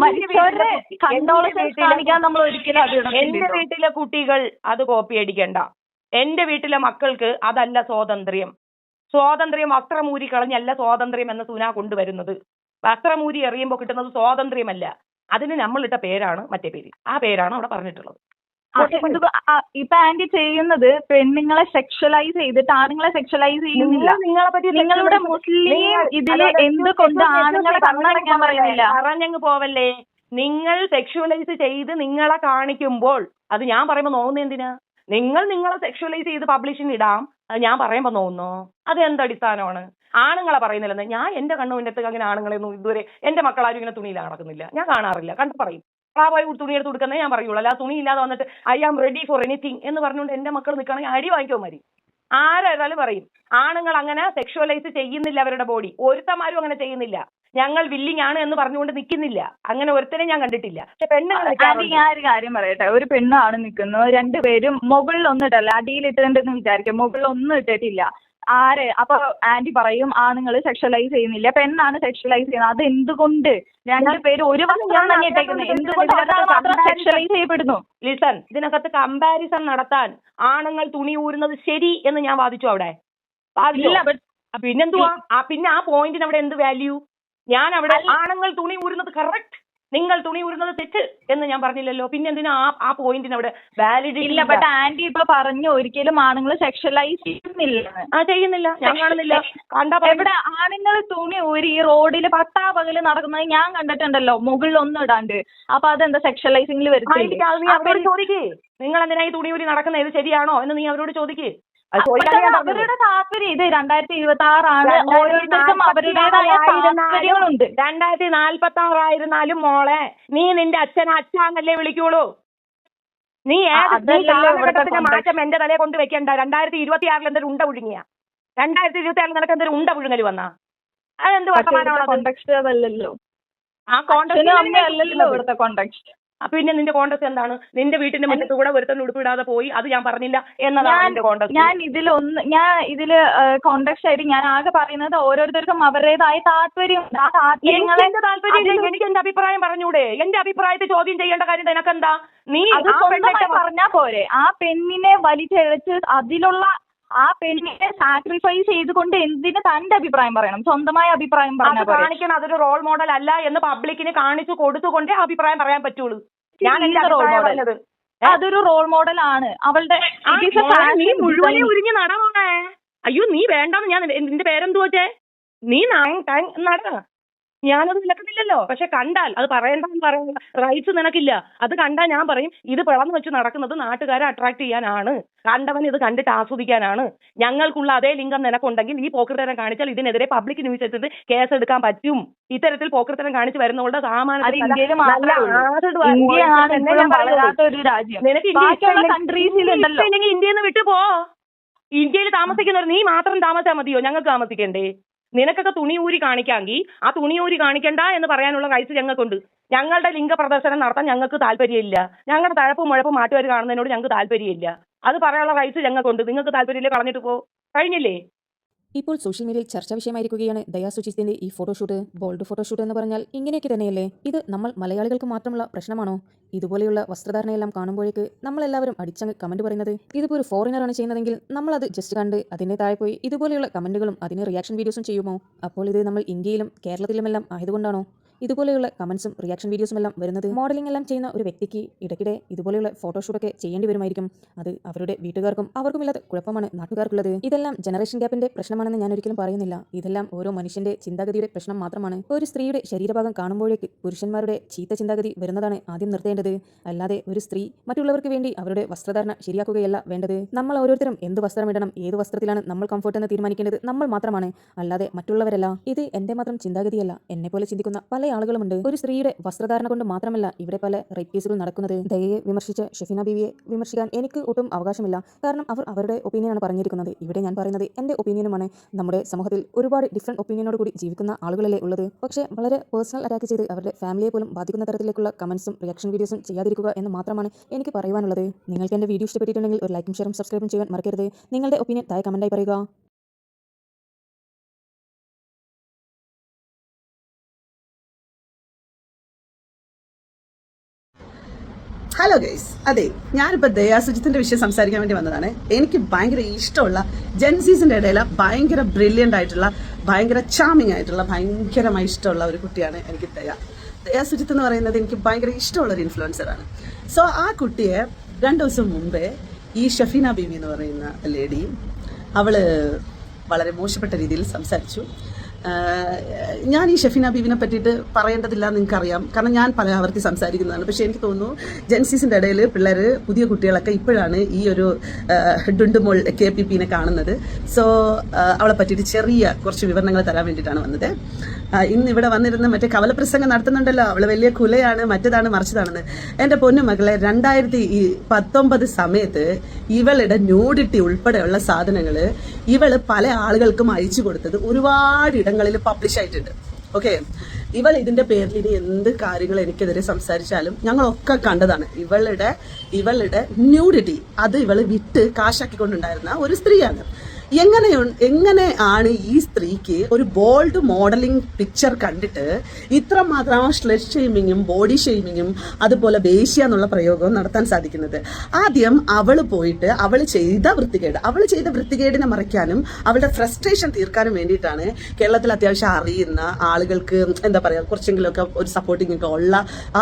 മരിച്ചവരുടെ കണ്ടോളൻസ് കാണിക്കാൻ നമ്മൾ ഒരിക്കലും അത് എന്റെ വീട്ടിലെ കുട്ടികൾ അത് കോപ്പി അടിക്കണ്ട. എന്റെ വീട്ടിലെ മക്കൾക്ക് അതല്ല സ്വാതന്ത്ര്യം. വസ്ത്രമൂരി കളഞ്ഞല്ല സ്വാതന്ത്ര്യം എന്ന സൂന കൊണ്ടുവരുന്നത്. വസ്ത്രമൂരി എറിയുമ്പോൾ കിട്ടുന്നത് സ്വാതന്ത്ര്യമല്ല, അതിന് നമ്മളിട്ട പേരാണ് മറ്റേ പേര്. ആ പേരാണ് അവിടെ പറഞ്ഞിട്ടുള്ളത്. ഇപ്പൊ ആന്റി ചെയ്യുന്നത് പെണ്ണുങ്ങളെ സെക്ഷലൈസ് ചെയ്തിട്ട് ആണുങ്ങളെ സെക്ഷലൈസ് ചെയ്യുന്നില്ല. നിങ്ങളുടെ മുസ്ലിം ഇതില് എന്തുകൊണ്ട് ആണുങ്ങളെ കണ്ണടക്കാൻ പറയുന്നില്ല? പറഞ്ഞങ്ങ് പോവല്ലേ. നിങ്ങൾ സെക്ഷുവലൈസ് ചെയ്ത് നിങ്ങളെ കാണിക്കുമ്പോൾ അത് ഞാൻ പറയുമ്പോ നോവുന്ന എന്തിനാ? നിങ്ങളെ സെക്ഷുവലൈസ് ചെയ്ത് പബ്ലിഷിന് ഇടാം, അത് ഞാൻ പറയുമ്പോ നോവുന്നോ? അത് എന്തടിസ്ഥാനമാണ്? ആണുങ്ങളെ പറയുന്നില്ലെന്ന്. ഞാൻ എന്റെ കണ്ണുവിന്റെ അടുത്ത് അങ്ങനെ ആണുങ്ങളെയൊന്നും ഇതുവരെ എന്റെ മക്കളാരും ഇങ്ങനെ തുണിയിൽ നടക്കുന്നില്ല, ഞാൻ കാണാറില്ല. കണ്ടു പറയും, ആ പോയി തുണി എടുത്ത് കൊടുക്കുന്നേ ഞാൻ പറയുള്ളൂ. അല്ല തുണി ഇല്ലാതെ വന്നിട്ട് I am ready for anything എന്ന് പറഞ്ഞുകൊണ്ട് എന്റെ മക്കൾ നിൽക്കുകയാണെങ്കിൽ അടി വാങ്ങിക്കോ മതി. ആരായാലും പറയും ആണുങ്ങൾ അങ്ങനെ സെക്ഷുവലൈസ് ചെയ്യുന്നില്ല അവരുടെ ബോഡി. ഒരുത്തന്മാരും അങ്ങനെ ചെയ്യുന്നില്ല. ഞങ്ങൾ വില്ലിങ് ആണ് എന്ന് പറഞ്ഞുകൊണ്ട് നിൽക്കുന്നില്ല. അങ്ങനെ ഒരുത്തനെ ഞാൻ കണ്ടിട്ടില്ല. പക്ഷെ പെണ്ണുങ്ങൾ ഞാൻ ഒരു കാര്യം പറയട്ടെ, ഒരു പെണ്ണാണ് നിൽക്കുന്നത്, രണ്ടുപേരും മുകളിൽ ഒന്നും ഇട്ടല്ല, അടിയിലിട്ടുണ്ടെന്ന് വിചാരിക്കും, മുകളിൽ ഒന്നും ഇട്ടിട്ടില്ല. അപ്പൊ ആന്റി പറയും ആണുങ്ങൾ സെക്ഷലൈസ് ചെയ്യുന്നില്ല, പെണ്ണാണ് സെക്ഷലൈസ് ചെയ്യുന്നത്. അത് എന്തുകൊണ്ട്? രണ്ടുപേരും ഒരു വസ്ത്രം തന്നെ ഇട്ടേക്കുന്നത്, എന്തുകൊണ്ട് ഒരാൾ മാത്രം സെക്ഷലൈസ് ചെയ്യപ്പെടുന്നു? ലിസൺ, ഇതിനകത്ത് കമ്പാരിസൺ നടത്താൻ ആണുങ്ങൾ തുണി ഊരുന്നത് ശരി എന്ന് ഞാൻ വാദിച്ചു അവിടെ. പിന്നെന്തുവാ? പിന്നെ ആ പോയിന്റിന് അവിടെ എന്ത് വാല്യൂ? ഞാൻ അവിടെ ആണുങ്ങൾ തുണി ഊരുന്നത് കറക്റ്റ്, നിങ്ങൾ തുണി ഊരുന്നത് തെറ്റ് എന്ന് ഞാൻ പറഞ്ഞില്ലല്ലോ. പിന്നെ എന്തിനാ ആ പോയിന്റിന് അവിടെ വാലിഡിറ്റി ഇല്ല? ബട്ട് ആന്റി ഇപ്പൊ പറഞ്ഞു ഒരിക്കലും ആണുങ്ങൾ സെക്ഷലൈസ് ചെയ്യുന്നില്ല. ചെയ്യുന്നില്ല, ഞാൻ കാണുന്നില്ല. എവിടെ ആണുങ്ങൾ തുണി ഊരി ഈ റോഡിൽ പട്ടാപകല് നടക്കുന്നത് ഞാൻ കണ്ടിട്ടുണ്ടല്ലോ, മുകളിൽ ഒന്നും ഇടാണ്ട്. അപ്പൊ അതെന്താ സെക്ഷലൈസിംഗിൽ വരുത്തില്ല? അവരോട് ചോദിക്കേ, നിങ്ങൾ എന്തിനാ ഈ തുണി ഊരി നടക്കുന്നത്, ഇത് ശരിയാണോ എന്ന് നീ അവരോട് ചോദിക്കേ. അവരുടെ താല്പര്യം ഇത് 2026 ഓരോരുത്തർക്കും അവരുടേതായ താല്പര്യങ്ങളുണ്ട്. 2046 മോളെ നീ നിന്റെ അച്ഛനല്ലേ വിളിക്കുള്ളൂ. നീ കാലഘട്ടത്തിന്റെ മാറ്റം എന്റെ തലയെ കൊണ്ട് വെക്കണ്ട. 2026 എന്തൊരു ഉണ്ട പുഴുങ്ങിയ? 2026 നിനക്ക് എന്തൊരു ഉണ്ട പുഴുങ്ങൽ വന്നാ? അതെന്ത് കോണ്ടെക്സ്റ്റ്? ആ കോണ്ടെക്സ്റ്റ് അല്ലല്ലോ ഇവിടുത്തെ കോണ്ടെക്സ്റ്റ്. പിന്നെ നിന്റെ കോണ്ടക്സ്റ്റ് എന്താണ്? നിന്റെ വീട്ടിന്റെ മുറ്റത്ത് കൂടെ ഒരുത്തൻ ഉടുപ്പിടാതെ പോയി, അത് ഞാൻ പറഞ്ഞില്ല എന്നതാണ് കോണ്ടക്സ്റ്റ്. ഞാൻ ഇതില് കോണ്ടക്സ്റ്റ് ആയിട്ട് ഞാൻ ആകെ പറയുന്നത് ഓരോരുത്തർക്കും അവരുടേതായ താല്പര്യം. ആ താല്പര്യങ്ങളെ എനിക്ക് എന്റെ അഭിപ്രായം പറഞ്ഞൂടെ? എന്റെ അഭിപ്രായത്തെ ചോദ്യം ചെയ്യേണ്ട കാര്യം നിനക്കെന്താ? നീ പറഞ്ഞാ പോരെ? ആ പെണ്ണിനെ വലിച്ചഴച്ച് അതിലുള്ള ആ പെണ്ണിനെ സാക്രിഫൈസ് ചെയ്തുകൊണ്ട് എന്തിന് തന്റെ അഭിപ്രായം പറയണം? സ്വന്തമായ അഭിപ്രായം കാണിക്കണം. അതൊരു റോൾ മോഡൽ അല്ല എന്ന് പബ്ലിക്കിന് കാണിച്ചു കൊടുത്തുകൊണ്ടേ അഭിപ്രായം പറയാൻ പറ്റുള്ളൂ. അതൊരു റോൾ മോഡൽ ആണ് അവളുടെ. നീ മുഴുവനെ ഉരിഞ്ഞ് നടന്നേ. അയ്യോ നീ വേണ്ടെന്ന് ഞാൻ നിന്റെ പേരെന്തു വെച്ചേ? നീ നട. ഞാനത് വിലക്കുന്നില്ലല്ലോ. പക്ഷെ കണ്ടാൽ അത് പറയണ്ടെന്ന് പറയുന്ന റൈറ്റ്സ് നിനക്കില്ല. അത് കണ്ടാൽ ഞാൻ പറയും ഇത് പിളർന്നു വെച്ച് നടക്കുന്നത് നാട്ടുകാരെ അട്രാക്ട് ചെയ്യാനാണ്, കണ്ടവൻ ഇത് കണ്ടിട്ട് ആസ്വദിക്കാനാണ്. ഞങ്ങൾക്കുള്ള അതേ ലിംഗം നിനക്കുണ്ടെങ്കിൽ ഈ പോക്കൃത്തരം കാണിച്ചാൽ ഇതിനെതിരെ പബ്ലിക് ന്യൂസ് എടുത്തിട്ട് കേസ് എടുക്കാൻ പറ്റും. ഇത്തരത്തിൽ പോക്കൃത്തരം കാണിച്ച് വരുന്നവരുടെ നിനക്ക് ഇന്ത്യയിൽ നിന്ന് വിട്ടു പോ. ഇന്ത്യയിൽ താമസിക്കുന്നവർ നീ മാത്രം താമസിച്ചാൽ മതിയോ? ഞങ്ങൾക്ക് താമസിക്കണ്ടേ? നിനക്കൊക്കെ തുണി ഊരി കാണിക്കാമെങ്കിൽ ആ തുണി ഊരി കാണിക്കണ്ട എന്ന് പറയാനുള്ള റൈറ്റ്സ് ഞങ്ങൾക്കുണ്ട്. ഞങ്ങളുടെ ലിംഗ പ്രദർശനം നടത്താൻ ഞങ്ങൾക്ക് താല്പര്യമില്ല. ഞങ്ങളുടെ തഴപ്പും മുഴപ്പും നാട്ടുകാർ കാണുന്നതിനോട് ഞങ്ങൾക്ക് താല്പര്യമില്ല. അത് പറയാനുള്ള റൈറ്റ്സ് ഞങ്ങൾക്കുണ്ട്. നിങ്ങൾക്ക് താല്പര്യമില്ല, കളഞ്ഞിട്ട് പോ. കഴിഞ്ഞില്ലേ? ഇപ്പോൾ സോഷ്യൽ മീഡിയയിൽ ചർച്ചാ വിഷയമായിരിക്കുകയാണ് ദയാ സുജിത്തിന്റെ ഈ ഫോട്ടോഷൂട്ട്. ബോൾഡ് ഫോട്ടോഷൂട്ട് എന്ന് പറഞ്ഞാൽ ഇങ്ങനെയൊക്കെ തന്നെയല്ലേ? ഇത് നമ്മൾ മലയാളികൾക്ക് മാത്രമുള്ള പ്രശ്നമാണോ? ഇതുപോലെയുള്ള വസ്ത്രധാരണയെല്ലാം കാണുമ്പോഴേക്ക് നമ്മളെല്ലാവരും അടിച്ചങ്ങ് കമന്റ് പറയുന്നത്. ഇതിപ്പോൾ ഒരു ഫോറിനറാണ് ചെയ്യുന്നതെങ്കിൽ നമ്മളത് ജസ്റ്റ് കണ്ട് അതിനെ താഴെ പോയി ഇതുപോലെയുള്ള കമന്റുകളും അതിന് റിയാക്ഷൻ വീഡിയോസും ചെയ്യുമോ? അപ്പോൾ ഇത് നമ്മൾ ഇന്ത്യയിലും കേരളത്തിലുമെല്ലാം ആയതുകൊണ്ടാണോ ഇതുപോലെയുള്ള കമന്റ്സും റിയാക്ഷൻ വീഡിയോസും എല്ലാം വരുന്നത്? മോഡലിംഗ് എല്ലാം ചെയ്യുന്ന ഒരു വ്യക്തിക്ക് ഇടയ്ക്കിടെ ഇതുപോലെയുള്ള ഫോട്ടോഷൂട്ടൊക്കെ ചെയ്യേണ്ടി വരുമായിരിക്കും. അത് അവരുടെ വീട്ടുകാർക്കും അവർക്കുമില്ലാത്ത കുഴപ്പമാണ് നാട്ടുകാർക്കുള്ളത്. ഇതെല്ലാം ജനറേഷൻ ഗ്യാപ്പിന്റെ പ്രശ്നമാണെന്ന് ഞാൻ ഒരിക്കലും പറയുന്നില്ല. ഇതെല്ലാം ഓരോ മനുഷ്യന്റെ ചിന്താഗതിയുടെ പ്രശ്നം മാത്രമാണ്. ഒരു സ്ത്രീയുടെ ശരീരഭാഗം കാണുമ്പോഴേക്ക് പുരുഷന്മാരുടെ ചീത്ത ചിന്താഗതി വരുന്നതാണ് ആദ്യം നിർത്തേണ്ടത്. അല്ലാതെ ഒരു സ്ത്രീ മറ്റുള്ളവർക്ക് വേണ്ടി അവരുടെ വസ്ത്രധാരണ ശരിയാക്കുകയല്ല വേണ്ടത്. നമ്മൾ ഓരോരുത്തരും എന്ത് വസ്ത്രം ഇടണം, ഏത് വസ്ത്രത്തിലാണ് നമ്മൾ കംഫർട്ട് എന്ന് തീരുമാനിക്കേണ്ടത് നമ്മൾ മാത്രമാണ്, അല്ലാതെ മറ്റുള്ളവരല്ല. ഇത് എന്റെ മാത്രം ചിന്താഗതിയല്ല. എന്നെ പോലെ ചിന്തിക്കുന്ന പല ആളുകളുമുണ്ട്. ഒരു സ്ത്രീയുടെ വസ്ത്രധാരണ കൊണ്ട് മാത്രമല്ല ഇവിടെ പല റേപ്പ് കേസുകൾ നടക്കുന്നത്. ദയയെ വിമർശിച്ച ഷെഫീന ബീവിയെ വിമർശിക്കാൻ എനിക്ക് ഒട്ടും അവകാശമില്ല. കാരണം അവർ അവരുടെ ഒപ്പീനിയനാണ് പറഞ്ഞിരിക്കുന്നത്. ഇവിടെ ഞാൻ പറയുന്നത് എൻ്റെ ഒപ്പീനിയനുമാണ്. നമ്മുടെ സമൂഹത്തിൽ ഒരുപാട് ഡിഫറെൻറ്റ് ഒപ്പീനിയനോട് കൂടി ജീവിക്കുന്ന ആളുകളല്ലേ ഉള്ളത്. പക്ഷേ വളരെ പേഴ്സണൽ അറ്റാക്ക് ചെയ്ത് അവരുടെ ഫാമിലിയെ പോലും ബാധിക്കുന്ന തരത്തിലേക്കുള്ള കമൻസും റിയാക്ഷൻ വീഡിയോസും ചെയ്യാതിരിക്കുക എന്ന് മാത്രമാണ് എനിക്ക് പറയുവാനുള്ളത്. നിങ്ങൾക്ക് എൻ്റെ വീഡിയോ ഇഷ്ടപ്പെട്ടിട്ടുണ്ടെങ്കിൽ ഒരു ലൈക്കും ഷെയറും സബ്സ്ക്രൈബും ചെയ്യാൻ മറക്കരുത്. നിങ്ങളുടെ ഒപ്പീനിയൻ താഴെ കമൻറ്റായി പറയുക. ഹലോ ഗൈസ്, അതെ, ഞാനിപ്പോൾ ദയാ സുജിത്തിന്റെ വിഷയം സംസാരിക്കാൻ വേണ്ടി വന്നതാണ്. എനിക്ക് ഭയങ്കര ഇഷ്ടമുള്ള ജെൻസീസിന്റെ ഇടയിൽ ഭയങ്കര ബ്രില്യൻ്റ് ആയിട്ടുള്ള, ഭയങ്കര ചാമിങ് ആയിട്ടുള്ള, ഭയങ്കരമായി ഇഷ്ടമുള്ള ഒരു കുട്ടിയാണ് എനിക്ക് ദയാ സുജിത്ത് എന്ന് പറയുന്നത്. എനിക്ക് ഭയങ്കര ഇഷ്ടമുള്ള ഒരു ഇൻഫ്ലുവൻസറാണ്. സോ ആ കുട്ടിയെ 2 ദിവസം മുമ്പേ ഈ ഷഫീന ബീവി എന്ന് പറയുന്ന ലേഡി, അവള് വളരെ മോശപ്പെട്ട രീതിയിൽ സംസാരിച്ചു. ഞാൻ ഈ ഷഫീന ബീവിനെ പറ്റിയിട്ട് പറയേണ്ടതില്ല എന്ന് നിങ്ങൾക്കറിയാം, കാരണം ഞാൻ പല ആവർത്തി സംസാരിക്കുന്നതാണ്. പക്ഷേ എനിക്ക് തോന്നുന്നു ജെൻസീസിൻ്റെ ഇടയിൽ പിള്ളേർ, പുതിയ കുട്ടികളൊക്കെ ഇപ്പോഴാണ് ഈ ഒരു ഡുണ്ടുമോൾ KPP-നെ കാണുന്നത്. സോ അവളെ പറ്റിയിട്ട് ചെറിയ കുറച്ച് വിവരണങ്ങൾ തരാൻ വേണ്ടിയിട്ടാണ് വന്നത്. ഇന്ന് ഇവിടെ വന്നിരുന്ന് മറ്റേ കവലപ്രസംഗം നടത്തുന്നുണ്ടല്ലോ, അവള് വലിയ കുലയാണ്, മറ്റേതാണ്, മറിച്ചതാണെന്ന്. എൻ്റെ പൊന്നു മകളെ, 2019 സമയത്ത് ഇവളുടെ ന്യൂഡിറ്റി ഉൾപ്പെടെയുള്ള സാധനങ്ങൾ ഇവള് പല ആളുകൾക്കും അയച്ചു കൊടുത്തത് ഒരുപാട് ഇടങ്ങളിൽ പബ്ലിഷ് ആയിട്ടുണ്ട്. ഓക്കെ, ഇവൾ ഇതിന്റെ പേരിൽ ഇനി എന്ത് കാര്യങ്ങൾ എനിക്കെതിരെ സംസാരിച്ചാലും ഞങ്ങളൊക്കെ കണ്ടതാണ്. ഇവളുടെ ന്യൂഡിറ്റി അത് ഇവള് വിറ്റ് കാശാക്കിക്കൊണ്ടുണ്ടായിരുന്ന ഒരു സ്ത്രീയാണ്. എങ്ങനെയാണ് ഈ സ്ത്രീക്ക് ഒരു ബോൾഡ് മോഡലിംഗ് പിക്ചർ കണ്ടിട്ട് ഇത്രമാത്രം സ്ലെറ്റ് ഷെയ്മിങ്ങും ബോഡി ഷെയ്മിങ്ങും അതുപോലെ വേശ്യ എന്നുള്ള പ്രയോഗവും നടത്താൻ സാധിക്കുന്നത്? ആദ്യം അവള് പോയിട്ട് അവൾ ചെയ്ത വൃത്തികേടിനെ മറയ്ക്കാനും അവളുടെ ഫ്രസ്ട്രേഷൻ തീർക്കാനും വേണ്ടിയിട്ടാണ് കേരളത്തിൽ അത്യാവശ്യം അറിയുന്ന ആളുകൾക്ക്, എന്താ പറയുക, കുറച്ചെങ്കിലുമൊക്കെ ഒരു സപ്പോർട്ടിംഗ് ഒക്കെ ഉള്ള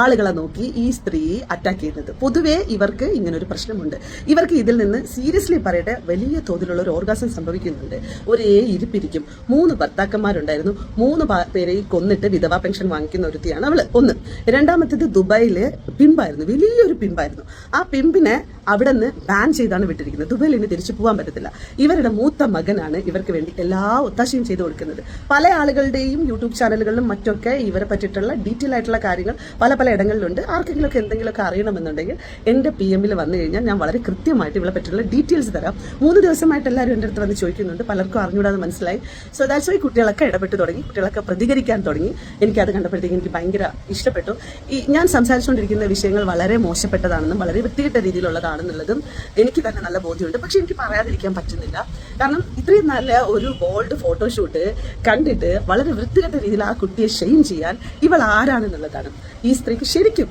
ആളുകളെ നോക്കി ഈ സ്ത്രീ അറ്റാക്ക് ചെയ്യുന്നത്. പൊതുവേ ഇവർക്ക് ഇങ്ങനൊരു പ്രശ്നമുണ്ട്. ഇവർക്ക് ഇതിൽ നിന്ന് സീരിയസ്ലി പറയട്ടെ, വലിയ തോതിലുള്ള ഒരു ഓർഗാസം സംഭവിക്കുന്നുണ്ട്. ഒരേ ഇരിപ്പിരിക്കും. 3 ഭർത്താക്കന്മാരുണ്ടായിരുന്നു. 3 പേരെയും കൊന്നിട്ട് വിധവാ പെൻഷൻ വാങ്ങിക്കുന്ന ഒരുത്തിയാണ് അവള്. ഒന്ന്. രണ്ടാമത്തേത് ദുബായില് പിമ്പായിരുന്നു, വലിയൊരു പിമ്പായിരുന്നു. ആ പിമ്പിനെ അവിടെ നിന്ന് ബാൻ ചെയ്താണ് വിട്ടിരിക്കുന്നത്. ദുബായിൽ ഇനി തിരിച്ചു പോകാൻ പറ്റത്തില്ല. ഇവരുടെ മൂത്ത മകനാണ് ഇവർക്ക് വേണ്ടി എല്ലാ ഒത്താശയും ചെയ്തു കൊടുക്കുന്നത്. പല ആളുകളുടെയും യൂട്യൂബ് ചാനലുകളിലും മറ്റൊക്കെ ഇവരെ പറ്റിയിട്ടുള്ള ഡീറ്റെയിൽ ആയിട്ടുള്ള കാര്യങ്ങൾ പല ഇടങ്ങളിലുണ്ട്. ആർക്കെങ്കിലുമൊക്കെ എന്തെങ്കിലുമൊക്കെ അറിയണമെന്നുണ്ടെങ്കിൽ എൻ്റെ PM-ൽ വന്നു കഴിഞ്ഞാൽ ഞാൻ വളരെ കൃത്യമായിട്ട് ഇവളെ പറ്റിയുള്ള ഡീറ്റെയിൽസ് തരാം. 3 ദിവസമായിട്ട് എല്ലാവരും എൻ്റെ അടുത്ത് വന്ന് ചോദിക്കുന്നുണ്ട്. പലർക്കും അറിഞ്ഞൂടാതെ മനസ്സിലായി. സോ ദാറ്റ്സ് വൈ കുട്ടികളൊക്കെ ഇടപെട്ട് തുടങ്ങി, കുട്ടികളൊക്കെ പ്രതികരിക്കാൻ തുടങ്ങി. എനിക്കത് കണ്ടപ്പോഴത്തേക്ക് എനിക്ക് ഭയങ്കര ഇഷ്ടപ്പെട്ടു. ഞാൻ സംസാരിച്ചുകൊണ്ടിരിക്കുന്ന വിഷയങ്ങൾ വളരെ മോശപ്പെട്ടതാണെന്നും വളരെ വൃത്തികെട്ട രീതിയിലുള്ളതാണെന്നുള്ളതും എനിക്ക് തന്നെ നല്ല ബോധ്യമുണ്ട്. പക്ഷെ എനിക്ക് പറയാതിരിക്കാൻ പറ്റുന്നില്ല. കാരണം ഇത്രയും നല്ല ഒരു ബോൾഡ് ഫോട്ടോഷൂട്ട് കണ്ടിട്ട് വളരെ വൃത്തികെട്ട രീതിയിൽ ആ കുട്ടിയെ ഷെയിം ചെയ്യാൻ ഇവൾ ആരാണെന്നുള്ളതാണ്. ഈ സ്ത്രീക്ക് ശരിക്കും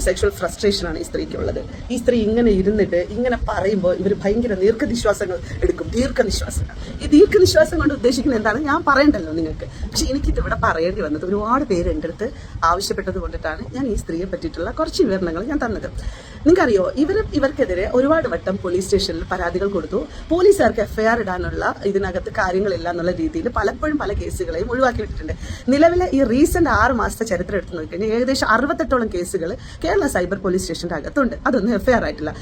സെക്ഷൽ ഫ്രസ്ട്രേഷനാണ് ഈ സ്ത്രീക്ക് ഉള്ളത്. ഈ സ്ത്രീ ഇങ്ങനെ ഇരുന്നിട്ട് ഇങ്ങനെ പറയുമ്പോൾ ഇവർ ഭയങ്കര ദീർഘനിശ്വാസങ്ങൾ എടുക്കും. ഈ ദീർഘനിശ്വാസം കൊണ്ട് ഉദ്ദേശിക്കുന്നത് എന്താണ് ഞാൻ പറയണ്ടല്ലോ നിങ്ങൾക്ക്. പക്ഷെ എനിക്കിത് ഇവിടെ പറയേണ്ടി വന്നത് ഒരുപാട് പേര് എൻ്റെ അടുത്ത് ആവശ്യപ്പെട്ടത് കൊണ്ടിട്ടാണ് ഞാൻ ഈ സ്ത്രീയെ പറ്റിയിട്ടുള്ള കുറച്ച് വിവരണങ്ങൾ ഞാൻ തന്നത്. നിങ്ങൾക്കറിയോ, ഇവർക്കെതിരെ ഒരുപാട് വട്ടം പോലീസ് സ്റ്റേഷനിൽ പരാതികൾ കൊടുത്തു. പോലീസുകാർക്ക് FIR ഇടാനുള്ള ഇതിനകത്ത് കാര്യങ്ങളില്ല എന്നുള്ള രീതിയിൽ പലപ്പോഴും പല കേസുകളെയും ഒഴിവാക്കി വിട്ടിട്ടുണ്ട്. നിലവിലെ ഈ റീസെന്റ് 6 മാസത്തെ ചരിത്രം എടുത്തു നോക്കിക്കഴിഞ്ഞാൽ ഏകദേശം 68ഓളം കേസുകൾ കേരള സൈബർ പോലീസ് സ്റ്റേഷന്റെ അകത്തുണ്ട്. അതൊന്നും FIR ആയിട്ടില്ല.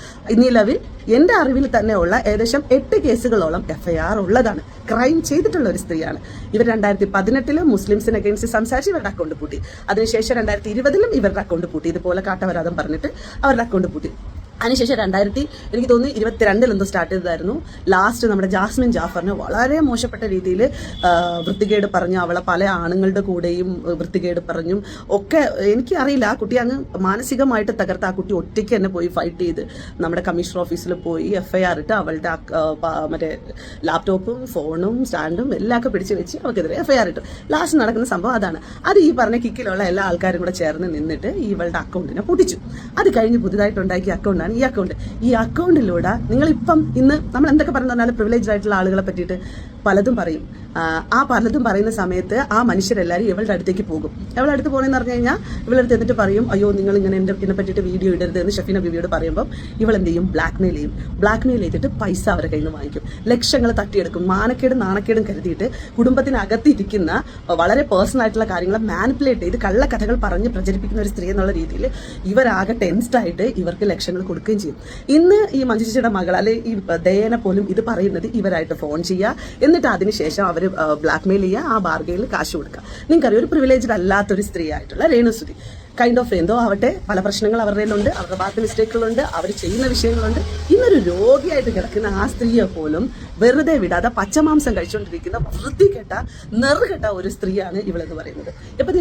നിലവിൽ എൻ്റെ അറിവിൽ തന്നെ ഉള്ള ഏകദേശം 8 കേസുകളോളം FIR ഉള്ളതാണ്. ക്രൈം ചെയ്തിട്ടുള്ള ഒരു സ്ത്രീയാണ് ഇവർ. 2018 മുസ്ലിംസിന് അഗൈൻസ്റ്റ് സംസാരിച്ച് ഇവരുടെ അക്കൗണ്ട് പൂട്ടി. അതിനുശേഷം 2020 ഇവരുടെ അക്കൗണ്ട് പൂട്ടി. ഇതുപോലെ കാട്ടവരാതം പറഞ്ഞിട്ട് അവരുടെ അക്കൗണ്ട് പൂട്ടി. അതിനുശേഷം എനിക്ക് തോന്നുന്നു 2022 എന്തോ സ്റ്റാർട്ട് ചെയ്തതായിരുന്നു. ലാസ്റ്റ് നമ്മുടെ ജാസ്മിൻ ജാഫറിന് വളരെ മോശപ്പെട്ട രീതിയിൽ വൃത്തികേട് പറഞ്ഞു. അവളെ പല ആണുങ്ങളുടെ കൂടെയും വൃത്തികേട് പറഞ്ഞും ഒക്കെ. എനിക്കറിയില്ല, ആ കുട്ടി അങ്ങ് മാനസികമായിട്ട് തകർത്ത് ആ കുട്ടി ഒറ്റയ്ക്ക് തന്നെ പോയി ഫൈറ്റ് ചെയ്ത് നമ്മുടെ കമ്മീഷണർ ഓഫീസിൽ പോയി FIR ഇട്ട് അവളുടെ മറ്റേ ലാപ്ടോപ്പും ഫോണും സ്റ്റാൻഡും എല്ലാം ഒക്കെ പിടിച്ച് വെച്ച് അവൾക്കെതിരെ FIR ഇട്ടു. ലാസ്റ്റ് നടക്കുന്ന സംഭവം അതാണ്. അത് ഈ പറഞ്ഞ കിക്കിലുള്ള എല്ലാ ആൾക്കാരും കൂടെ ചേർന്ന് നിന്നിട്ട് ഇവളുടെ അക്കൗണ്ടിനെ പൊട്ടിച്ചു. അത് കഴിഞ്ഞ് പുതുതായിട്ടുണ്ടാക്കിയ അക്കൗണ്ടാണ് ഈ അക്കൗണ്ടിലൂടെ നിങ്ങളിപ്പം ഇന്ന് നമ്മൾ എന്തൊക്കെ പറഞ്ഞാൽ പ്രിവിലേജ് ആയിട്ടുള്ള ആളുകളെ പറ്റിയിട്ട് പലതും പറയും. ആ പലതും പറയുന്ന സമയത്ത് ആ മനുഷ്യരെല്ലാവരും ഇവളുടെ അടുത്തേക്ക് പോകും. ഇവളുടെ അടുത്ത് പോകുന്നതെന്ന് പറഞ്ഞു കഴിഞ്ഞാൽ ഇവളുടെ എന്നിട്ട് പറയും, അയ്യോ നിങ്ങൾ ഇങ്ങനെ എന്നെ പറ്റിയിട്ട് വീഡിയോ ഇടരുത് എന്ന് ഷഫീന ബീവിയോട് പറയുമ്പോൾ ഇവൾ എന്ത് ചെയ്യും? ബ്ലാക്ക്മെയിൽ ചെയ്തിട്ട് പൈസ അവരെ കയ്യിൽ നിന്ന് വാങ്ങിക്കും. ലക്ഷങ്ങൾ തട്ടിയെടുക്കും. നാണക്കേടും കരുതിയിട്ട് കുടുംബത്തിനകത്തിരിക്കുന്ന വളരെ പേഴ്സണൽ ആയിട്ടുള്ള കാര്യങ്ങളെ മാനിപ്പുലേറ്റ് ചെയ്ത് കള്ളക്കഥകൾ പറഞ്ഞ് പ്രചരിപ്പിക്കുന്ന ഒരു സ്ത്രീ എന്നുള്ള രീതിയിൽ ഇവരാകെ ടെൻസ്ഡ് ആയിട്ട് ഇവർക്ക് ലക്ഷങ്ങൾ കൊടുക്കുകയും ചെയ്യും. ഇന്ന് ഈ മഞ്ജു ചേച്ചിയുടെ മകൾ അല്ലെ ഈ ദയനെ പോലും ഇത് പറയുന്നത് ഇവരായിട്ട് ഫോൺ ചെയ്യുക എന്നിട്ട് അതിനുശേഷം അവർ ബ്ലാക്ക് മെയിൽ ചെയ്യുക, ആ ബാർഗെയിനിൽ കാശ് കൊടുക്കുക. നിങ്ങൾക്കറിയാം, ഒരു പ്രിവിലേജ്ഡ് അല്ലാത്തൊരു സ്ത്രീ ആയിട്ടുള്ള രേണുസുതി കൈൻഡ് ഓഫ് എന്തോ ആവട്ടെ, പല പ്രശ്നങ്ങൾ അവരുടെയിലുണ്ട്, അവരുടെ ഭാഗത്ത് മിസ്റ്റേക്കുകളുണ്ട്, അവർ ചെയ്യുന്ന വിഷയങ്ങളുണ്ട്. ഇന്നൊരു രോഗിയായിട്ട് കിടക്കുന്ന ആ സ്ത്രീയെ പോലും വെറുതെ വിടാതെ പച്ചമാംസം കഴിച്ചുകൊണ്ടിരിക്കുന്ന വൃത്തികെട്ട നെറുകെട്ട ഒരു സ്ത്രീയാണ് ഇവളെന്ന് പറയുന്നത്. ഇപ്പം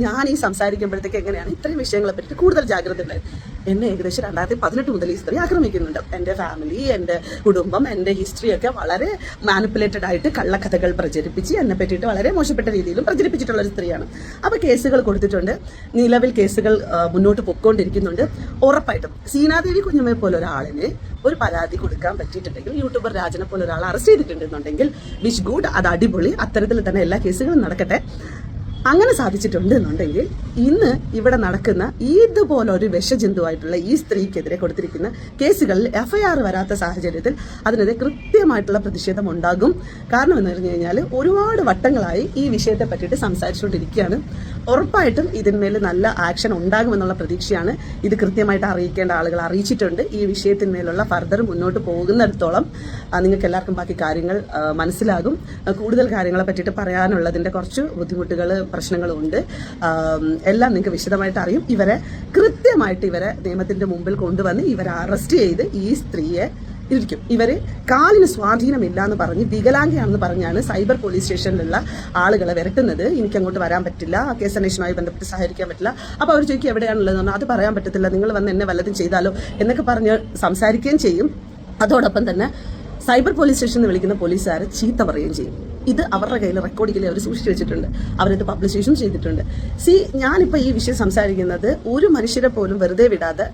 ഞാൻ ഈ സംസാരിക്കുമ്പോഴത്തേക്ക് എങ്ങനെയാണ് ഇത്രയും വിഷയങ്ങളെ പറ്റി കൂടുതൽ ജാഗ്രത ഉണ്ടായത്. എന്നെ ഏകദേശം 2018 മുതൽ ഈ സ്ത്രീ ആക്രമിക്കുന്നുണ്ട്. എൻ്റെ ഫാമിലി, എൻ്റെ കുടുംബം, എൻ്റെ ഹിസ്റ്ററിയൊക്കെ വളരെ മാനിപ്പുലേറ്റഡ് ആയിട്ട് കള്ളക്കഥകൾ പ്രചരിപ്പിച്ച് എന്നെ പറ്റിയിട്ട് വളരെ മോശപ്പെട്ട രീതിയിലും പ്രചരിപ്പിച്ചിട്ടുള്ള ഒരു സ്ത്രീയാണ്. അപ്പോൾ കേസുകൾ കൊടുത്തിട്ടുണ്ട്, നിലവിൽ കേസുകൾ മുന്നോട്ട് പൊയ്ക്കൊണ്ടിരിക്കുന്നുണ്ട്. ഉറപ്പായിട്ടും സീനാദേവി കുഞ്ഞമ്മയെ പോലെ ഒരാളിന് ഒരു പരാതി കൊടുക്കാൻ പറ്റിയിട്ടുണ്ടെങ്കിൽ, യൂട്യൂബർ രാജനെ പോലെ ഒരാൾ അറസ്റ്റ് ചെയ്തിട്ടുണ്ടെന്നുണ്ടെങ്കിൽ വിച്ച് ഗുഡ്, അത് അടിപൊളി. അത്തരത്തിൽ തന്നെ എല്ലാ കേസുകളും നടക്കട്ടെ. അങ്ങനെ സാധിച്ചിട്ടുണ്ട് എന്നുണ്ടെങ്കിൽ ഇന്ന് ഇവിടെ നടക്കുന്ന ഇതുപോലെ ഒരു വിഷജന്തുവായിട്ടുള്ള ഈ സ്ത്രീക്കെതിരെ കൊടുത്തിരിക്കുന്ന കേസുകളിൽ FIR വരാത്ത സാഹചര്യത്തിൽ അതിനെതിരെ കൃത്യമായിട്ടുള്ള പ്രതിഷേധം ഉണ്ടാകും. കാരണം എന്ന് പറഞ്ഞു കഴിഞ്ഞാൽ ഒരുപാട് വട്ടങ്ങളായി ഈ വിഷയത്തെ പറ്റിയിട്ട് സംസാരിച്ചുകൊണ്ടിരിക്കുകയാണ്. ഉറപ്പായിട്ടും ഇതിന്മേൽ നല്ല ആക്ഷൻ ഉണ്ടാകുമെന്നുള്ള പ്രതീക്ഷയാണ്. ഇത് കൃത്യമായിട്ട് അറിയിക്കേണ്ട ആളുകൾ അറിയിച്ചിട്ടുണ്ട്. ഈ വിഷയത്തിന്മേലുള്ള ഫർദർ മുന്നോട്ട് പോകുന്നിടത്തോളം നിങ്ങൾക്ക് എല്ലാവർക്കും ബാക്കി കാര്യങ്ങൾ മനസ്സിലാകും. കൂടുതൽ കാര്യങ്ങളെ പറ്റിയിട്ട് പറയാനുള്ളതിൻ്റെ കുറച്ച് ബുദ്ധിമുട്ടുകൾ, പ്രശ്നങ്ങളും ഉണ്ട്. എല്ലാം നിങ്ങൾക്ക് വിശദമായിട്ട് അറിയും. കൃത്യമായിട്ട് ഇവരെ നിയമത്തിന്റെ മുമ്പിൽ കൊണ്ടുവന്ന് ഇവരെ അറസ്റ്റ് ചെയ്ത് ഈ സ്ത്രീയെ ഇരിക്കും. ഇവര് കാലിന് സ്വാധീനമില്ല എന്ന് പറഞ്ഞ് വികലാംഗയാണെന്ന് പറഞ്ഞാണ് സൈബർ പോലീസ് സ്റ്റേഷനിലുള്ള ആളുകളെ വരട്ടുന്നത്. എനിക്ക് അങ്ങോട്ട് വരാൻ പറ്റില്ല, കേസ് അന്വേഷണവുമായി ബന്ധപ്പെട്ട് സഹകരിക്കാൻ പറ്റില്ല. അപ്പോൾ അവർ ചോദിക്കും എവിടെയാണുള്ളതെന്ന് പറഞ്ഞാൽ അത് പറയാൻ പറ്റത്തില്ല, നിങ്ങൾ വന്ന് എന്നെ വല്ലതും ചെയ്താലോ എന്നൊക്കെ പറഞ്ഞ് സംസാരിക്കുകയും ചെയ്യും. അതോടൊപ്പം തന്നെ സൈബർ പോലീസ് സ്റ്റേഷനിൽ വിളിക്കുന്ന പോലീസുകാരെ ചീത്ത പറയുകയും ചെയ്യും. ഇത് അവരുടെ കയ്യിൽ റെക്കോർഡിങ്ങിൽ അവർ സൂക്ഷിച്ചു വെച്ചിട്ടുണ്ട്, അവരത് പബ്ലിഷേഷൻ ചെയ്തിട്ടുണ്ട്. ഞാനിപ്പോൾ ഈ വിഷയം സംസാരിക്കുന്നത് ഒരു മനുഷ്യരെ പോലും വെറുതെ വിടാതെ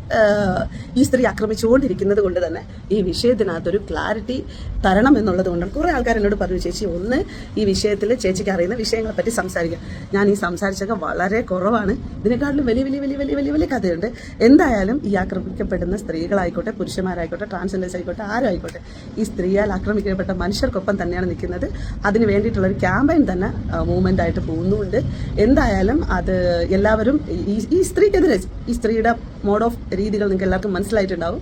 ഈ സ്ത്രീ ആക്രമിച്ചുകൊണ്ടിരിക്കുന്നത് കൊണ്ട് തന്നെ ഈ വിഷയത്തിനകത്തൊരു ക്ലാരിറ്റി തരണം എന്നുള്ളത് കൊണ്ടാണ്. കുറേ ആൾക്കാർ എന്നോട് പറഞ്ഞു, ചേച്ചി ഒന്ന് ഈ വിഷയത്തിൽ ചേച്ചിക്ക് അറിയുന്ന വിഷയങ്ങളെ പറ്റി സംസാരിക്കാം. ഞാൻ ഈ സംസാരിച്ചൊക്കെ വളരെ കുറവാണ്, ഇതിനെക്കാട്ടിലും വലിയ വലിയ വലിയ വലിയ വലിയ വലിയ കഥയുണ്ട്. എന്തായാലും ഈ ആക്രമിക്കപ്പെടുന്ന സ്ത്രീകളായിക്കോട്ടെ, പുരുഷന്മാരായിക്കോട്ടെ, ട്രാൻസ്ജെൻഡേഴ്സ് ആയിക്കോട്ടെ, ആരും ആയിക്കോട്ടെ, ഈ സ്ത്രീയാൽ ആക്രമിക്കപ്പെട്ട മനുഷ്യർക്കൊപ്പം തന്നെയാണ് നിൽക്കുന്നത്. അതിന് വേണ്ടിയിട്ടുള്ളൊരു ക്യാമ്പയിൻ തന്നെ മൂവ്മെന്റ് ആയിട്ട് പോകുന്നുണ്ട്. എന്തായാലും അത് എല്ലാവരും ഈ സ്ത്രീക്കെതിരെ, ഈ സ്ത്രീയുടെ മോഡ് ഓഫ് രീതികൾ നിങ്ങൾക്ക് എല്ലാവർക്കും മനസ്സിലായിട്ടുണ്ടാവും.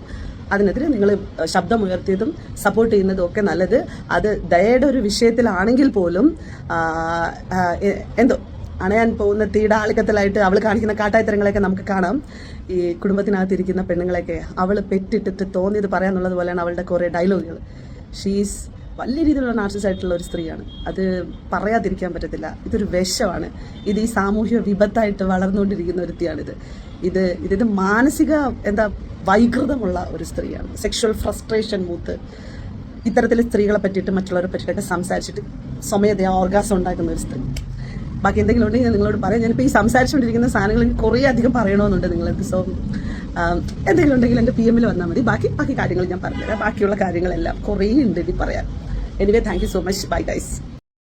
അതിനെതിരെ നിങ്ങൾ ശബ്ദമുയർത്തിയതും സപ്പോർട്ട് ചെയ്യുന്നതും ഒക്കെ നല്ലത്. അത് ദയയുടെ ഒരു വിഷയത്തിലാണെങ്കിൽ പോലും എന്തോ അണയാൻ പോകുന്ന തീയുടെ ആളിക്കത്തലായിട്ട് അവൾ കാണിക്കുന്ന കാട്ടായത്തരങ്ങളെയൊക്കെ നമുക്ക് കാണാം. ഈ കുടുംബത്തിനകത്തിരിക്കുന്ന പെണ്ണുങ്ങളെയൊക്കെ അവൾ പെറ്റിട്ടിട്ട് തോന്നിയത് പറയാന്നുള്ളത് പോലെയാണ് അവളുടെ കുറേ ഡയലോഗുകൾ. ഷീസ് വലിയ രീതിയിലുള്ള നാർസിസ് ആയിട്ടുള്ള ഒരു സ്ത്രീയാണ്. അത് പറയാതിരിക്കാൻ പറ്റത്തില്ല. ഇതൊരു വിഷമാണ്. ഇത് ഈ സാമൂഹ്യ വിപത്തായിട്ട് വളർന്നുകൊണ്ടിരിക്കുന്ന ഒരുത്തിയാണിത്. ഇത് മാനസിക വൈകൃതമുള്ള ഒരു സ്ത്രീയാണ്. സെക്ഷൽ ഫ്രസ്ട്രേഷൻ മൂത്ത് ഇത്തരത്തിൽ സ്ത്രീകളെ പറ്റിയിട്ട് മറ്റുള്ളവരെ പറ്റിയിട്ടൊക്കെ സംസാരിച്ചിട്ട് സ്വമേധയാ ഓർഗാസം ഉണ്ടാക്കുന്ന ഒരു സ്ത്രീ. ബാക്കി എന്തെങ്കിലും ഉണ്ടെങ്കിൽ ഞാൻ നിങ്ങളോട് പറയാം. ഞാനിപ്പോൾ ഈ സംസാരിച്ചുകൊണ്ടിരിക്കുന്ന സാധനങ്ങൾ കുറേ അധികം പറയണമെന്നുണ്ട് നിങ്ങൾക്ക്. സോ എന്തെങ്കിലും ഉണ്ടെങ്കിൽ എൻ്റെ PM വന്നാൽ മതി. ബാക്കി കാര്യങ്ങൾ ഞാൻ പറഞ്ഞുതരാം. ബാക്കിയുള്ള കാര്യങ്ങളെല്ലാം കുറേ ഉണ്ട് ഇനി പറയാൻ. Anyway, thank you so much. Bye guys.